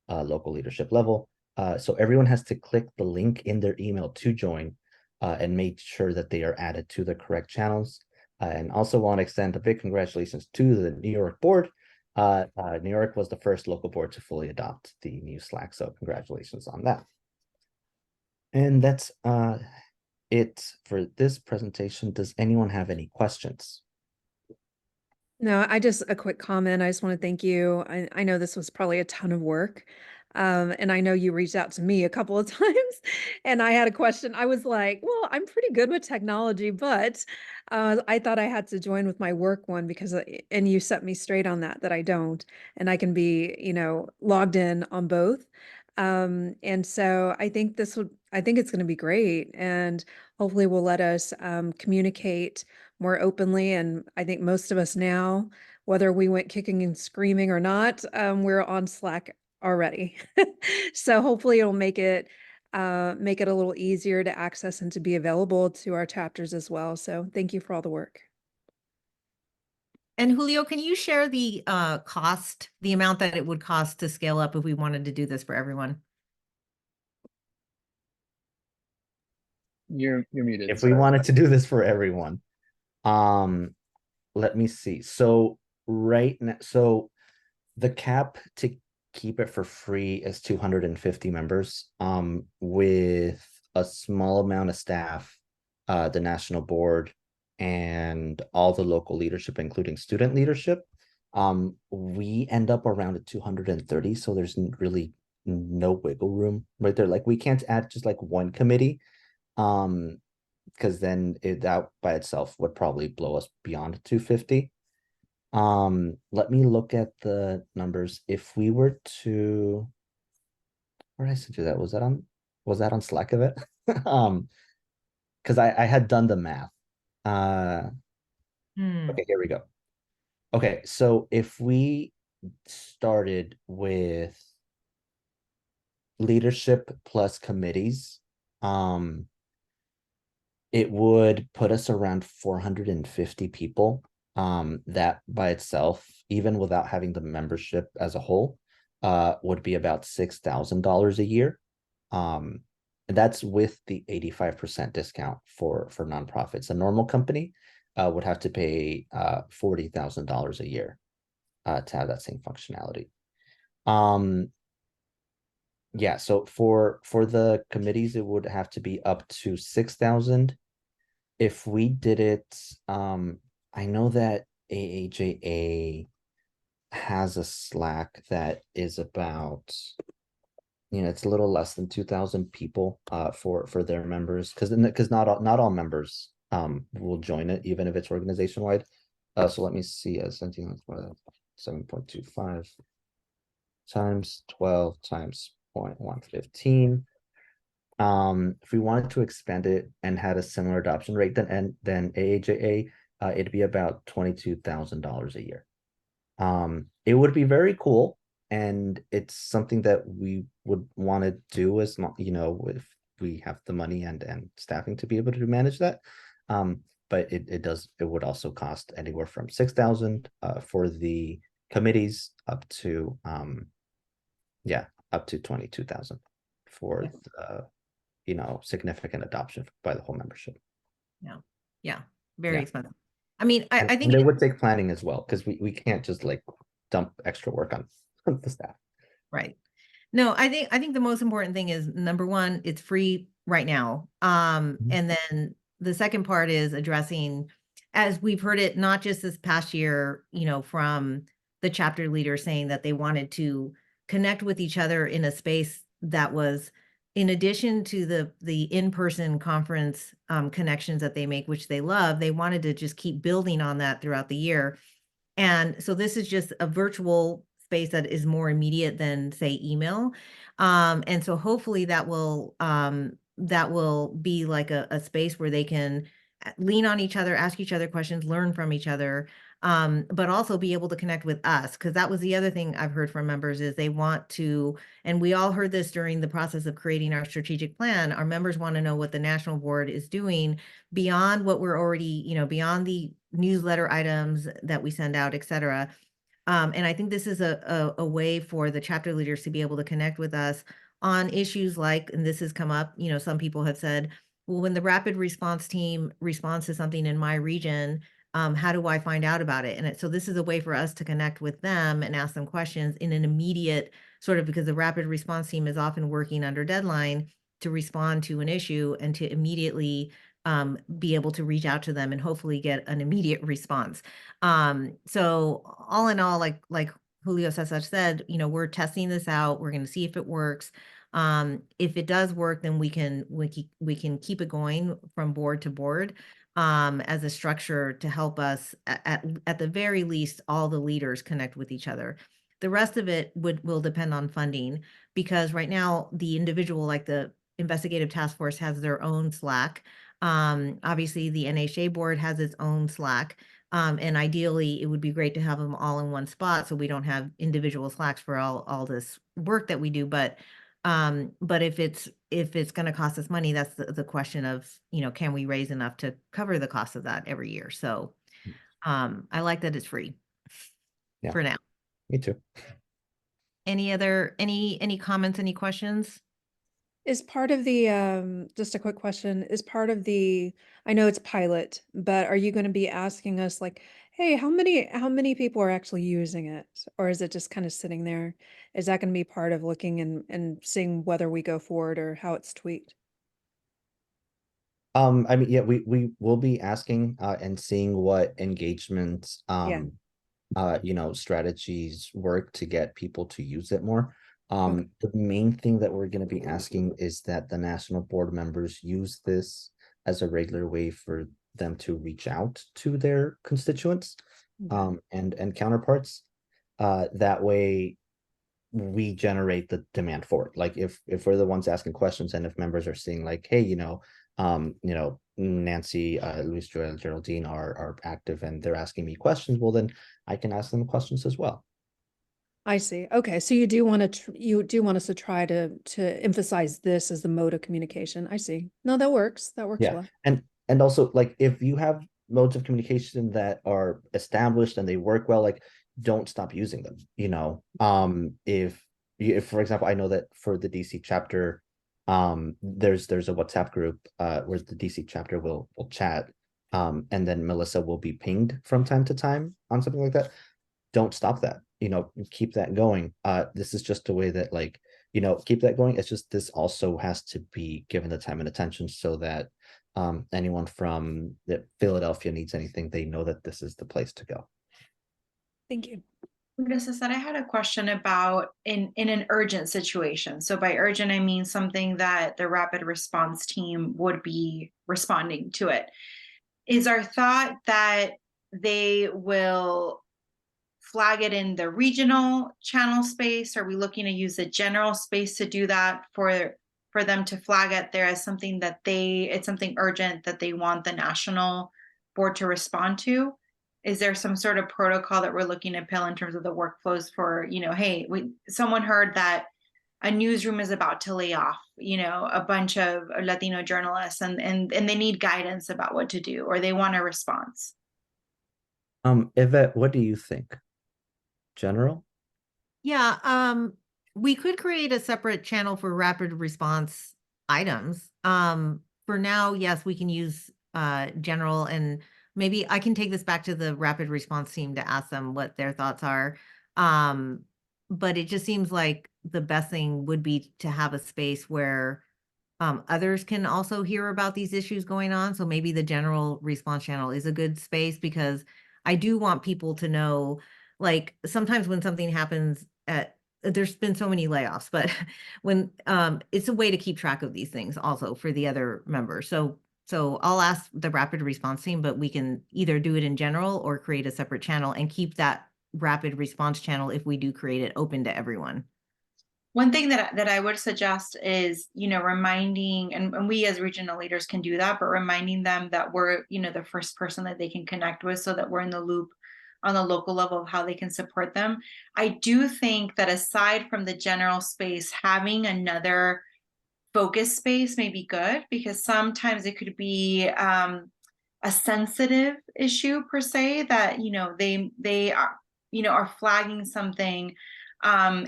local leadership level. So everyone has to click the link in their email to join and make sure that they are added to the correct channels. And also want to extend a big congratulations to the New York board. New York was the first local board to fully adopt the new Slack, so congratulations on that. And that's it for this presentation. Does anyone have any questions? No, a quick comment. I just want to thank you. I know this was probably a ton of work. And I know you reached out to me a couple of times and I had a question. I was like, well, I'm pretty good with technology, but I thought I had to join with my work one because, and you set me straight on that I don't, and I can be, logged in on both. And so I think it's going to be great, and hopefully will let us communicate more openly. And I think most of us now, whether we went kicking and screaming or not, we're on Slack already. So hopefully it'll make it a little easier to access and to be available to our chapters as well. So thank you for all the work. And Julio, can you share the cost, the amount that it would cost to scale up if we wanted to do this for everyone? You're muted. If we wanted to do this for everyone, let me see. So right now, so the cap to keep it for free is 250 members. With a small amount of staff, the national board and all the local leadership, including student leadership, we end up around at 230. So there's really no wiggle room right there. Like we can't add just like one committee, because then that by itself would probably blow us beyond 250. Let me look at the numbers. If we were to, where did I send you that? Was that on Slack of it? Because I had done the math. Okay, here we go. Okay, so if we started with leadership plus committees, it would put us around 450 people. that by itself, even without having the membership as a whole, would be about $6,000 a year. And that's with the 85% discount for nonprofits. A normal company would have to pay $40,000 a year to have that same functionality. Yeah, so for the committees, it would have to be up to 6,000. If we did it, I know that AAJA has a Slack that is about, it's a little less than 2,000 people for their members, because not all members will join it, even if it's organization wide. So let me see, 7.25 times 12 times 0.115. If we wanted to expand it and had a similar adoption rate than AAJA, it'd be about $22,000 a year. It would be very cool, and it's something that we would want to do, as not, if we have the money and staffing to be able to manage that. But it would also cost anywhere from 6,000 for the committees up to up to 22,000 for the significant adoption by the whole membership. Yeah, very Yeah. expensive. I mean, I And think it would take planning as well, because we can't just like dump extra work on the staff. right. No, I think the most important thing is, number one, it's free right now. And then the second part is addressing, as we've heard it, not just this past year, from the chapter leaders saying that they wanted to connect with each other in a space that was, in addition to the in-person conference connections that they make, which they love, they wanted to just keep building on that throughout the year. And so this is just a virtual space that is more immediate than, say, email. And so hopefully that will be like a space where they can lean on each other, ask each other questions, learn from each other, but also be able to connect with us. Because that was the other thing I've heard from members, is they want to, and we all heard this during the process of creating our strategic plan, our members want to know what the national board is doing beyond what we're already, beyond the newsletter items that we send out, et cetera. And I think this is a way for the chapter leaders to be able to connect with us on issues like, and this has come up, some people have said, well, when the rapid response team responds to something in my region, how do I find out about it? And so this is a way for us to connect with them and ask them questions in an immediate sort of, because the rapid response team is often working under deadline to respond to an issue and to immediately be able to reach out to them and hopefully get an immediate response. So all in all, like Julio Cesar said, we're testing this out. We're going to see if it works. If it does work, then we can keep it going from board to board as a structure to help us at the very least, all the leaders connect with each other. The rest of it will depend on funding, because right now the individual, like the investigative task force, has their own Slack. Obviously the NAHJ board has its own Slack. And ideally it would be great to have them all in one spot, so we don't have individual Slacks for all this work that we do. But if it's going to cost us money, that's the question of, can we raise enough to cover the cost of that every year? So I like that it's free for now. Me too. Any comments, any questions? Is part of the, just a quick question, is part of the, I know it's pilot, but are you going to be asking us like, hey, how many people are actually using it? Or is it just kind of sitting there? Is that going to be part of looking and seeing whether we go forward or how it's tweaked? I mean, yeah, we will be asking and seeing what engagement strategies work to get people to use it more. The main thing that we're going to be asking is that the national board members use this as a regular way for them to reach out to their constituents and counterparts. That way we generate the demand for it. Like if we're the ones asking questions, and if members are seeing like, hey, Nancy, Luis, Joel, Geraldine are active and they're asking me questions, well, then I can ask them questions as well. I see. Okay, so you do want us to try to emphasize this as the mode of communication. I see. No, that works. That works well. And also, like, if you have modes of communication that are established and they work well, like don't stop using them. If for example, I know that for the DC chapter, there's a WhatsApp group where the DC chapter will chat, and then Melissa will be pinged from time to time on something like that. Don't stop that. Keep that going. This is just a way that keep that going. It's just this also has to be given the time and attention so that anyone from Philadelphia needs anything, they know that this is the place to go. Thank you. Marissa said I had a question about in an urgent situation. So by urgent, I mean something that the rapid response team would be responding to it. Is our thought that they will flag it in the regional channel space? Are we looking to use the general space to do that for them to flag it there as something that it's something urgent that they want the national board to respond to? Is there some sort of protocol that we're looking to pill in terms of the workflows for, hey, someone heard that a newsroom is about to lay off, a bunch of Latino journalists and they need guidance about what to do, or they want a response? Yvette, what do you think? General? Yeah, we could create a separate channel for rapid response items. For now, yes, we can use general, and maybe I can take this back to the rapid response team to ask them what their thoughts are. But it just seems like the best thing would be to have a space where others can also hear about these issues going on. So maybe the general response channel is a good space, because I do want people to know, like sometimes when something happens there's been so many layoffs, but when it's a way to keep track of these things also for the other members. So I'll ask the rapid response team, but we can either do it in general or create a separate channel and keep that rapid response channel, if we do create it, open to everyone. One thing that I would suggest is, reminding, and we as regional leaders can do that, but reminding them that we're, the first person that they can connect with, so that we're in the loop on the local level of how they can support them. I do think that aside from the general space, having another focus space may be good, because sometimes it could be a sensitive issue per se, that they are flagging something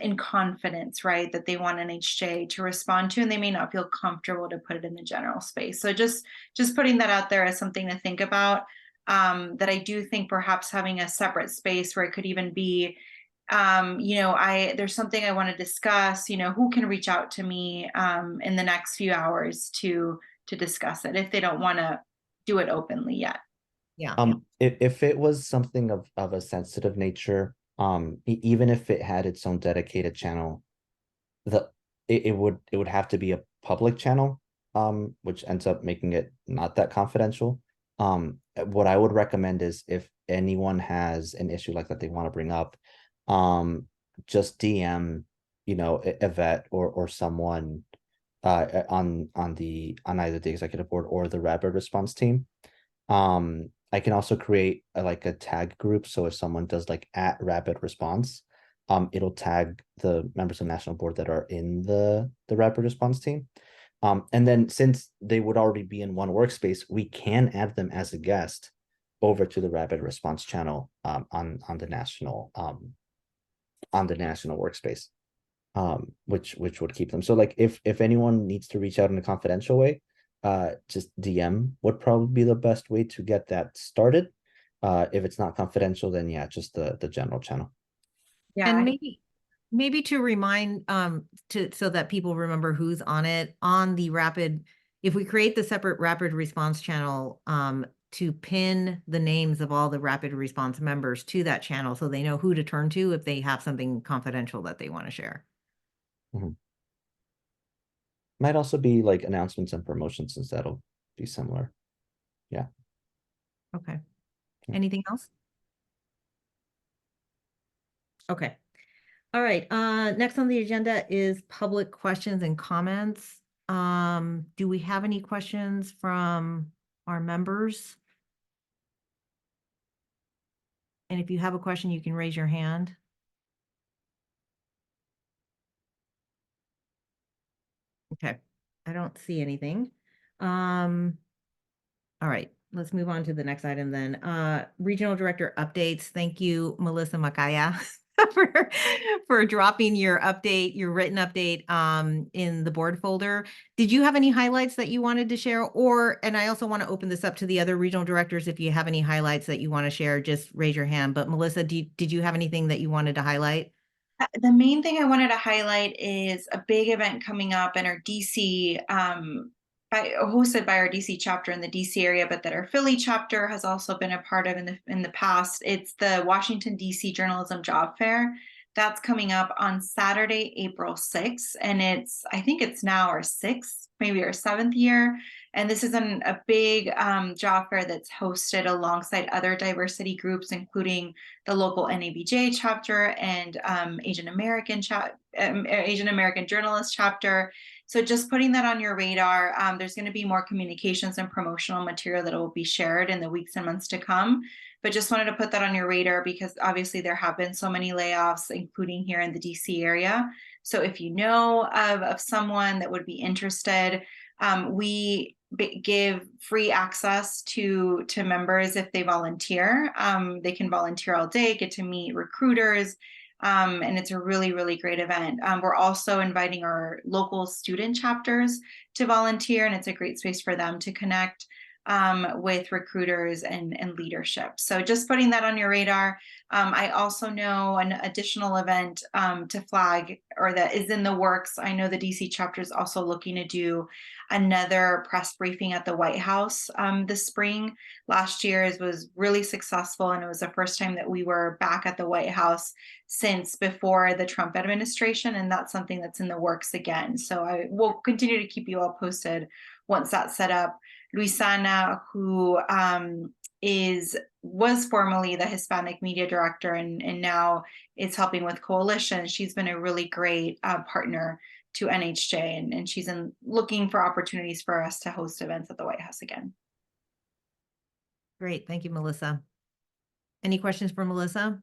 in confidence, right, that they want NHJ to respond to, and they may not feel comfortable to put it in the general space. So just putting that out there as something to think about, that I do think perhaps having a separate space where it could even be, there's something I want to discuss, who can reach out to me in the next few hours to discuss it, if they don't want to do it openly yet. Yeah. If it was something of a sensitive nature, even if it had its own dedicated channel, it would have to be a public channel, which ends up making it not that confidential. What I would recommend is, if anyone has an issue like that they want to bring up, just DM, Yvette or someone on either the executive board or the rapid response team. I can also create a tag group. So if someone does at rapid response, it'll tag the members of the national board that are in the rapid response team. And then since they would already be in one workspace, we can add them as a guest over to the rapid response channel on the national workspace, which would keep them. So if anyone needs to reach out in a confidential way, just DM would probably be the best way to get that started. If it's not confidential, then yeah, just the general channel. Yeah. And maybe to remind so that people remember who's on it, on the rapid, if we create the separate rapid response channel, to pin the names of all the rapid response members to that channel, so they know who to turn to if they have something confidential that they want to share. Mm-hmm. Might also be announcements and promotions, since that'll be similar. Yeah. Okay. Yeah. Anything else? Okay. All right. Next on the agenda is public questions and comments. Do we have any questions from our members? And if you have a question, you can raise your hand. Okay. I don't see anything. All right. let's move on to the next item then. Regional Director updates. Thank you, Melissa Makaya, for dropping your update, your written update in the board folder. Did you have any highlights that you wanted to share? And I also want to open this up to the other regional directors. If you have any highlights that you want to share, just raise your hand. But Melissa, did you have anything that you wanted to highlight? The main thing I wanted to highlight is a big event coming up in our DC, hosted by our DC chapter in the DC area, but that our Philly chapter has also been a part of in the past. It's the Washington DC Journalism Job Fair. That's coming up on Saturday, April 6th, and I think it's now our 6th, maybe our 7th year. And this is a big job fair that's hosted alongside other diversity groups, including the local NAHJ chapter and Asian American Journalist chapter. So just putting that on your radar. There's going to be more communications and promotional material that will be shared in the weeks and months to come. But just wanted to put that on your radar because obviously there have been so many layoffs, including here in the DC area. So if you know of someone that would be interested, we give free access to members if they volunteer. They can volunteer all day, get to meet recruiters, and it's a really, really great event. We're also inviting our local student chapters to volunteer, and it's a great space for them to connect with recruiters and leadership. So just putting that on your radar. I also know an additional event to flag or that is in the works. I know the DC chapter is also looking to do another press briefing at the White House this spring. Last year's was really successful, and it was the first time that we were back at the White House since before the Trump administration, and that's something that's in the works again. So I will continue to keep you all posted once that's set up. Luisana, who was formerly the Hispanic media director and now is helping with Coalition. She's been a really great partner to NHJ, and she's looking for opportunities for us to host events at the White House again. Great, thank you, Melissa. Any questions for Melissa?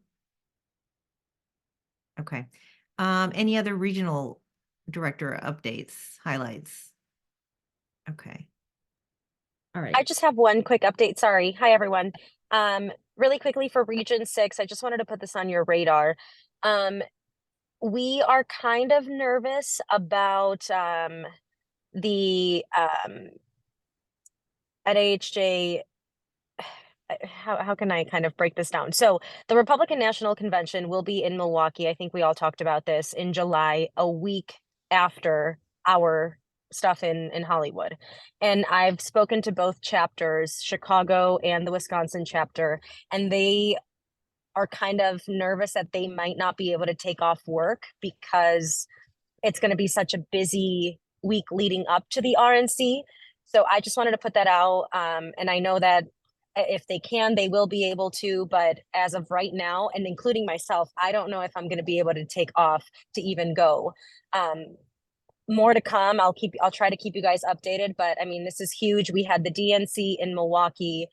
Okay. Any other regional director updates, highlights? Okay. All right. I just have one quick update. Sorry. Hi, everyone. Really quickly for Region 6, I just wanted to put this on your radar. We are kind of nervous about the NAHJ. How can I kind of break this down? So the Republican National Convention will be in Milwaukee. I think we all talked about this in July, a week after our stuff in Hollywood. And I've spoken to both chapters, Chicago and the Wisconsin chapter, and they are kind of nervous that they might not be able to take off work because it's going to be such a busy week leading up to the RNC. So I just wanted to put that out. And I know that if they can, they will be able to, but as of right now, and including myself, I don't know if I'm going to be able to take off to even go. More to come. I'll try to keep you guys updated, but I mean, this is huge. We had the DNC in Milwaukee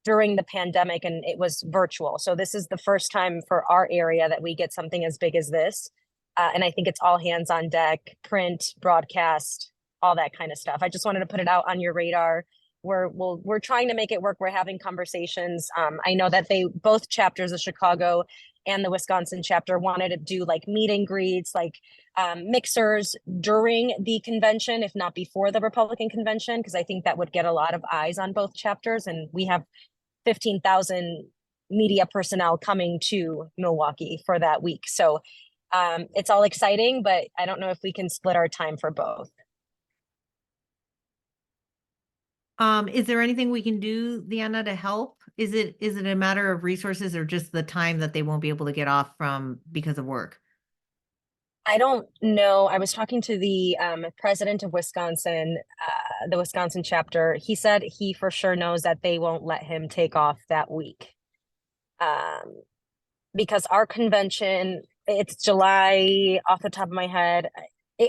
during the pandemic and it was virtual. So this is the first time for our area that we get something as big as this. And I think it's all hands on deck, print, broadcast, all that kind of stuff. I just wanted to put it out on your radar. We're trying to make it work. We're having conversations. I know that both chapters of Chicago and the Wisconsin chapter wanted to do like meet and greets, like mixers during the convention, if not before the Republican convention, because I think that would get a lot of eyes on both chapters. And we have 15,000 media personnel coming to Milwaukee for that week. So it's all exciting, but I don't know if we can split our time for both. Is there anything we can do, Diana, to help? Is it a matter of resources or just the time that they won't be able to get off from because of work? I don't know. I was talking to the president of Wisconsin, the Wisconsin chapter. He said he for sure knows that they won't let him take off that week. Because our convention, it's July off the top of my head.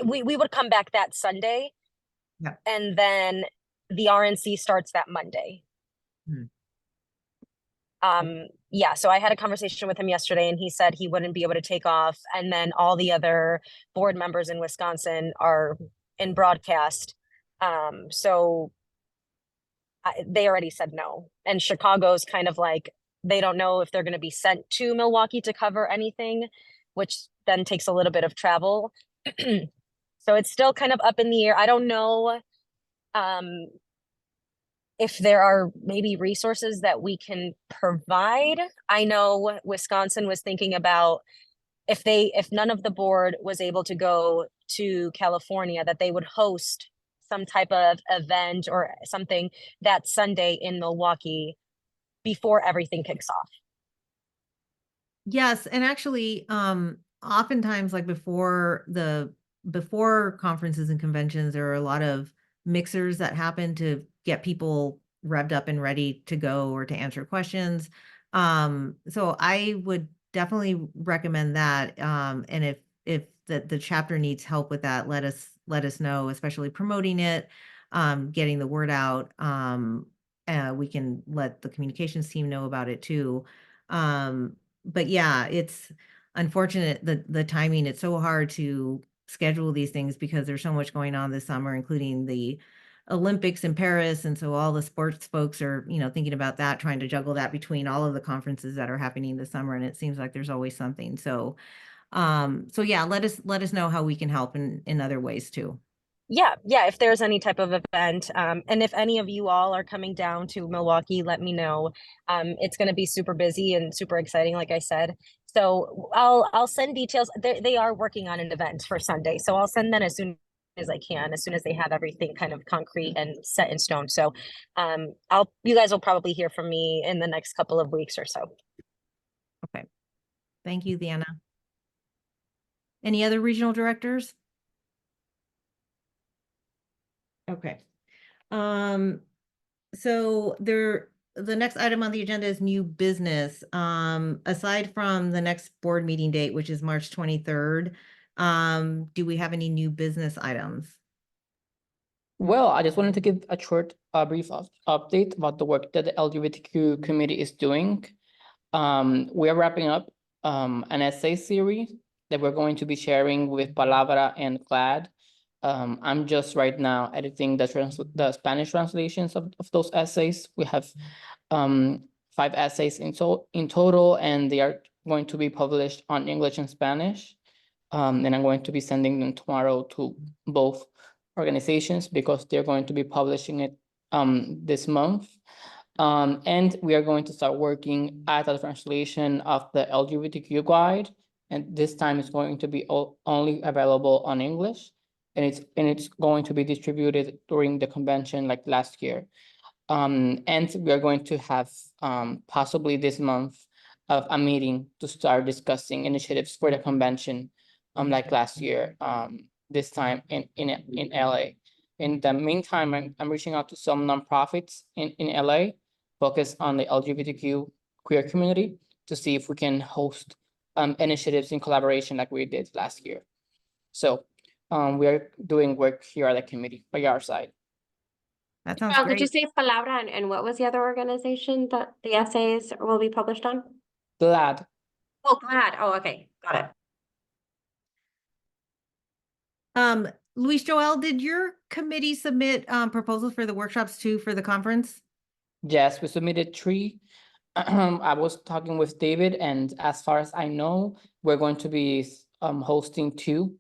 We would come back that Sunday. Yeah. And then the RNC starts that Monday. Yeah, so I had a conversation with him yesterday and he said he wouldn't be able to take off. And then all the other board members in Wisconsin are in broadcast. So they already said no. And Chicago's kind of like, they don't know if they're going to be sent to Milwaukee to cover anything, which then takes a little bit of travel. So it's still kind of up in the air. I don't know if there are maybe resources that we can provide. I know Wisconsin was thinking about if none of the board was able to go to California, that they would host some type of event or something that Sunday in Milwaukee before everything kicks off. Yes, and actually, oftentimes like before conferences and conventions, there are a lot of mixers that happen to get people revved up and ready to go or to answer questions. So I would definitely recommend that. And if the chapter needs help with that, let us know, especially promoting it, getting the word out. We can let the communications team know about it too. But yeah, it's unfortunate the timing. It's so hard to schedule these things because there's so much going on this summer, including the Olympics in Paris. And so all the sports folks are, thinking about that, trying to juggle that between all of the conferences that are happening this summer. And it seems like there's always something. So yeah, let us know how we can help in other ways too. Yeah, if there's any type of event, and if any of you all are coming down to Milwaukee, let me know. It's going to be super busy and super exciting, like I said. So I'll send details. They are working on an event for Sunday, so I'll send them as soon as I can, as soon as they have everything kind of concrete and set in stone. So you guys will probably hear from me in the next couple of weeks or so. Okay. Thank you, Deanna. Any other regional directors? Okay. So the next item on the agenda is new business. Aside from the next board meeting date, which is March 23rd, do we have any new business items? Well, I just wanted to give a short, brief update about the work that the LGBTQ committee is doing. We are wrapping up an essay series that we're going to be sharing with Palabra and GLAD. I'm just right now editing the Spanish translations of those essays. We have 5 essays in total, and they are going to be published on English and Spanish. And I'm going to be sending them tomorrow to both organizations because they're going to be publishing it this month. And we are going to start working at a translation of the LGBTQ guide. And this time it's going to be only available on English. And it's going to be distributed during the convention like last year. And we are going to have possibly this month of a meeting to start discussing initiatives for the convention, like last year, this time in LA. In the meantime, I'm reaching out to some nonprofits in LA focused on the LGBTQ queer community to see if we can host initiatives in collaboration like we did last year. So we are doing work here at the committee by our side. That sounds Could you great. say Palabra and what was the other organization that the essays will be published on? GLAD. Oh, GLAD. Oh, okay. Got it. Luis Joel, did your committee submit proposals for the workshops too for the conference? Yes, we submitted 3. I was talking with David, and as far as I know, we're going to be hosting 2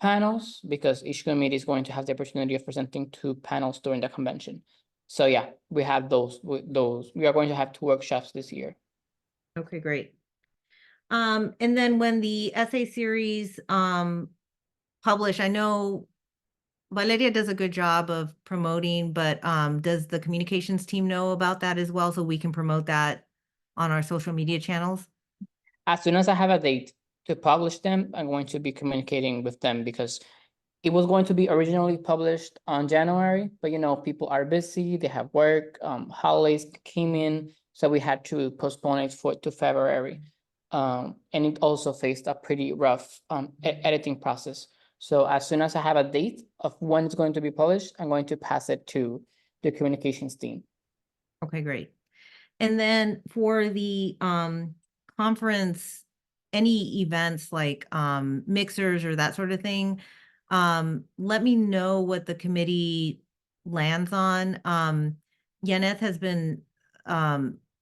panels because each committee is going to have the opportunity of presenting 2 panels during the convention. So yeah, we have those. We are going to have 2 workshops this year. Okay, great. And then when the essay series publish, I know Valeria does a good job of promoting, but does the communications team know about that as well so we can promote that on our social media channels? As soon as I have a date to publish them, I'm going to be communicating with them because it was going to be originally published on January, but people are busy, they have work, holidays came in, so we had to postpone it to February. And it also faced a pretty rough editing process. So as soon as I have a date of when it's going to be published, I'm going to pass it to the communications team. Okay, great. And then for the conference, any events like mixers or that sort of thing, let me know what the committee lands on. Yaneth has been,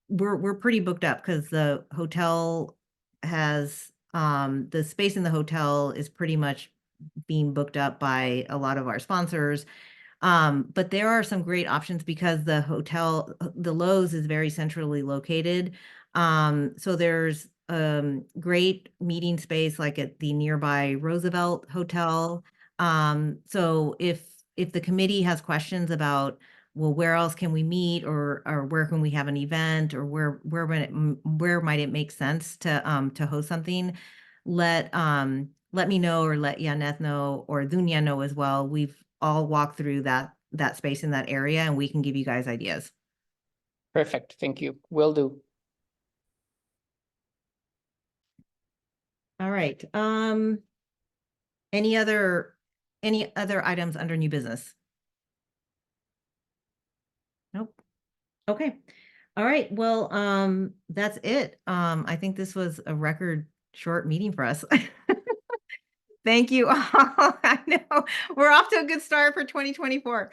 we're pretty booked up because the hotel has, the space in the hotel is pretty much being booked up by a lot of our sponsors. But there are some great options because the hotel, the Lowe's is very centrally located. So there's great meeting space like at the nearby Roosevelt Hotel. So if the committee has questions about, well, where else can we meet, or where can we have an event, or where might it make sense to host something, let me know, or let Yaneth know, or Dunya know as well. We've all walked through that space in that area, and we can give you guys ideas. Perfect, thank you, will do. All right. Any other items under new business? Nope. Okay. All right. Well, that's it. I think this was a record short meeting for us. Thank you all. I know we're off to a good start for 2024.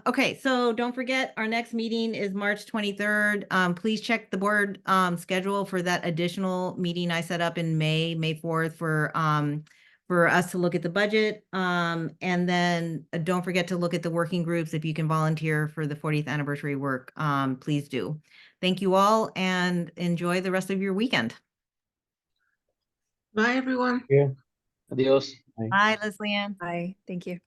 Okay, so don't forget, our next meeting is March 23rd. Please check the board schedule for that additional meeting I set up in May 4th for us to look at the budget. And then don't forget to look at the working groups. If you can volunteer for the 40th anniversary work, please do. Thank you all, and enjoy the rest of your weekend. Bye, everyone. Yeah. Adios. Bye, Leslie Ann. Bye. Thank you.